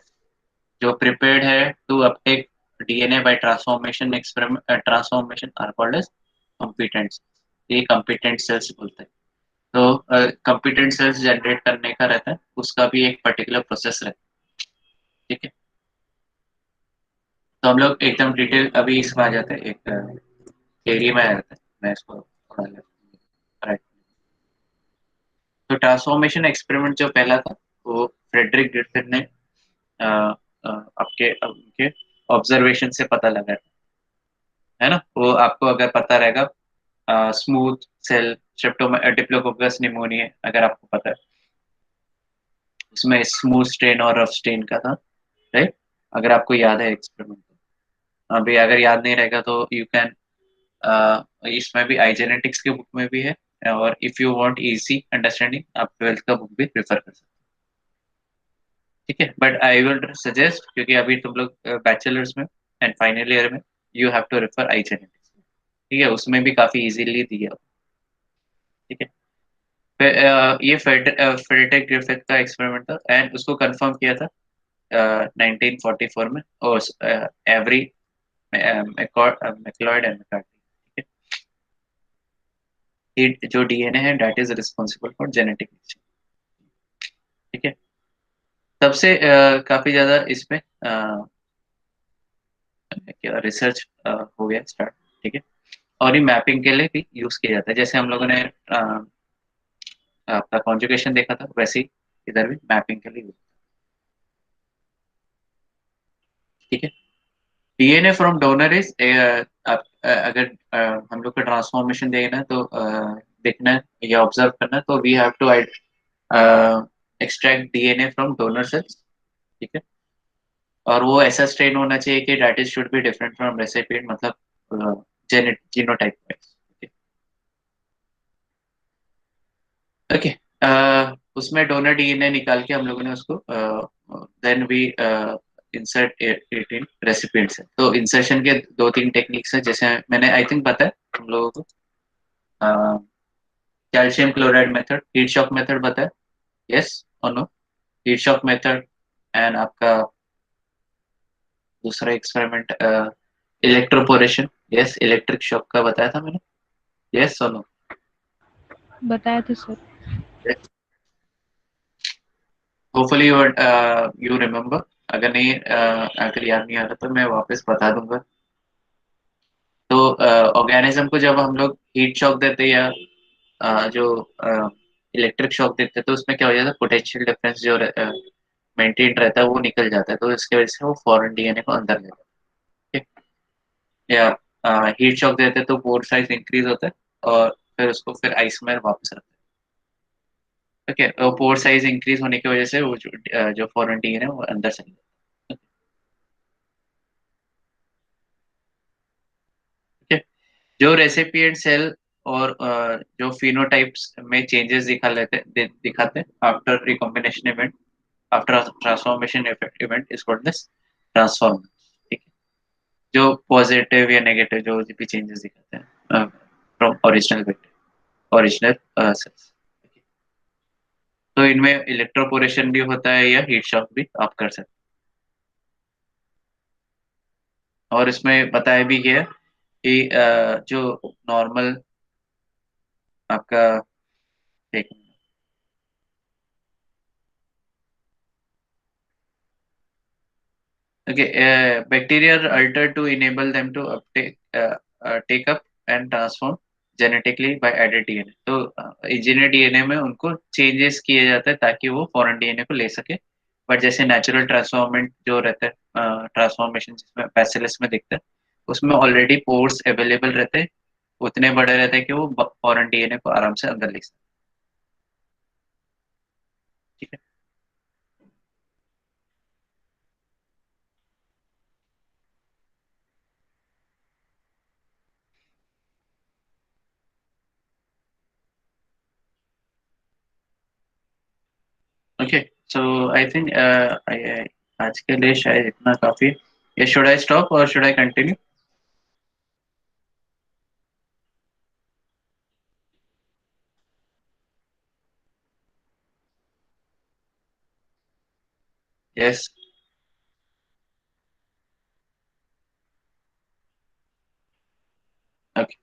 जो प्रिपेयर्ड है to uptake DNA by transformation experiment transformation are called as competents. ये competent sales बोलते हैं। तो कंपिटेंट सेल्स जनरेट करने का रहता है, उसका भी एक पर्टिकुलर प्रोसेस रहता है। ठीक है, तो हम लोग एकदम डिटेल अभी इसमें आ जाते हैं, एक थ्योरी में आ जाते हैं। मैं इसको थोड़ा राइट। तो ट्रांसफॉर्मेशन एक्सपेरिमेंट जो पहला था वो फ्रेडरिक ग्रिफिथ ने आपके उनके ऑब्जर्वेशन से पता लगा है ना। वो आपको अगर पता रहेगा स्मूथ सेल डिप्लोकोकस निमोनिया अगर आपको पता है, उसमें स्मूथ स्ट्रेन और रफ स्ट्रेन का था, राइट। अगर आपको याद है एक्सपेरिमेंट, अभी अगर याद नहीं रहेगा तो यू कैन, इसमें भी आई जेनेटिक्स के बुक में भी है। और if you want easy understanding आप 12th का बुक भी प्रेफर कर सकते हैं। ठीक है, बट आई विल सजेस्ट, क्योंकि अभी तुम लोग बैचलर्स में एंड फाइनल ईयर में, you have to refer I genetics. ठीक है, उसमें भी काफी इजीली दिया हुआ। ठीक है, फिर, ये फ्रेडरिक ग्रिफिथ का एक्सपेरिमेंट था एंड उसको कंफर्म किया था 1944 में, और एवरी मैक्लॉयड एंड मैकार्टी। ये जो डीएनए है that is responsible for genetic. ठीक है, तब से काफी ज्यादा इसमें क्या रिसर्च हो गया स्टार्ट। ठीक है, और ये मैपिंग के लिए भी यूज किया जाता है, जैसे हम लोगों ने आपका कॉन्जुगेशन देखा था, वैसे ही इधर भी मैपिंग के लिए use। ठीक है, डीएनए फ्रॉम डोनर इज, अगर हम लोग का ट्रांसफॉर्मेशन देखना है तो देखना है या ऑब्जर्व करना है, तो we have to extract DNA from donor cells. ठीक है, और वो ऐसा स्ट्रेन होना चाहिए कि that is should be different from recipient, मतलब जीनोटाइप। ओके, उसमें डोनर डीएनए निकाल के हम लोगों ने उसको then we insert it in recipient से। तो इंसर्शन के दो तीन टेक्निक्स हैं, जैसे मैंने आई थिंक पता है हम लोगों को, calcium chloride method, heat shock method पता है, यस और no. Heat shock method and आपका दूसरा experiment electroporation, yes electric shock का बताया था मैंने, यस और नो। बताया था सर। Hopefully you remember. अगर नहीं अगर याद नहीं आ रहा तो मैं वापस बता दूंगा। तो ऑर्गेनिज्म को जब हम लोग हीट शॉक देते हैं या जो इलेक्ट्रिक शॉक देते हैं, तो उसमें क्या हो जाता है, पोटेंशियल डिफरेंस जो मेंटेन रहता है वो निकल जाता है, तो इसकी वजह से वो फॉरेन डीएनए को अंदर ले जाता है। ठीक है? या हीट शॉक देते हैं तो पोर साइज इंक्रीज होता है, और फिर उसको फिर आइस में वापस रखते हैं। ठीक है, तो पोर साइज इंक्रीज होने की वजह से वो जो फॉरेन डीएनए वो अंदर चले जाता है। ठीक है, जो रेसिपिएंट सेल और जो फिनोटाइप्स में चेंजेस दिखाते हैं after recombination event, after transformation event is called this transform. ठीक है, जो पॉजिटिव या नेगेटिव जो भी चेंजेस दिखाते हैं फ्रॉम ओरिजिनल सेल्स। तो इनमें इलेक्ट्रोपोरेशन भी होता है या हीट शॉक भी आप कर सकते हैं। और इसमें बताया भी गया कि जो नॉर्मल आपका, एक Okay, bacteria are altered to enable them to take up and transform genetically by added DNA. तो इंजीनियर डीएनए में उनको चेंजेस किए जाते हैं ताकि वो फॉरेन डीएनए को ले सके. बट जैसे नेचुरल ट्रांसफॉर्मेंट जो रहता है, ट्रांसफॉर्मेशन जिसमें पैसिलिस में दिखता है, उसमें ऑलरेडी पोर्स अवेलेबल रहते हैं, उतने बड़े रहते हैं कि वो फॉरेन डीएनए को आराम से अंदर ले सकते हैं. ठीक है. ओके, सो आई थिंक आज के लिए शायद इतना काफी है. शुड आई स्टॉप और should I continue? Yes. Okay.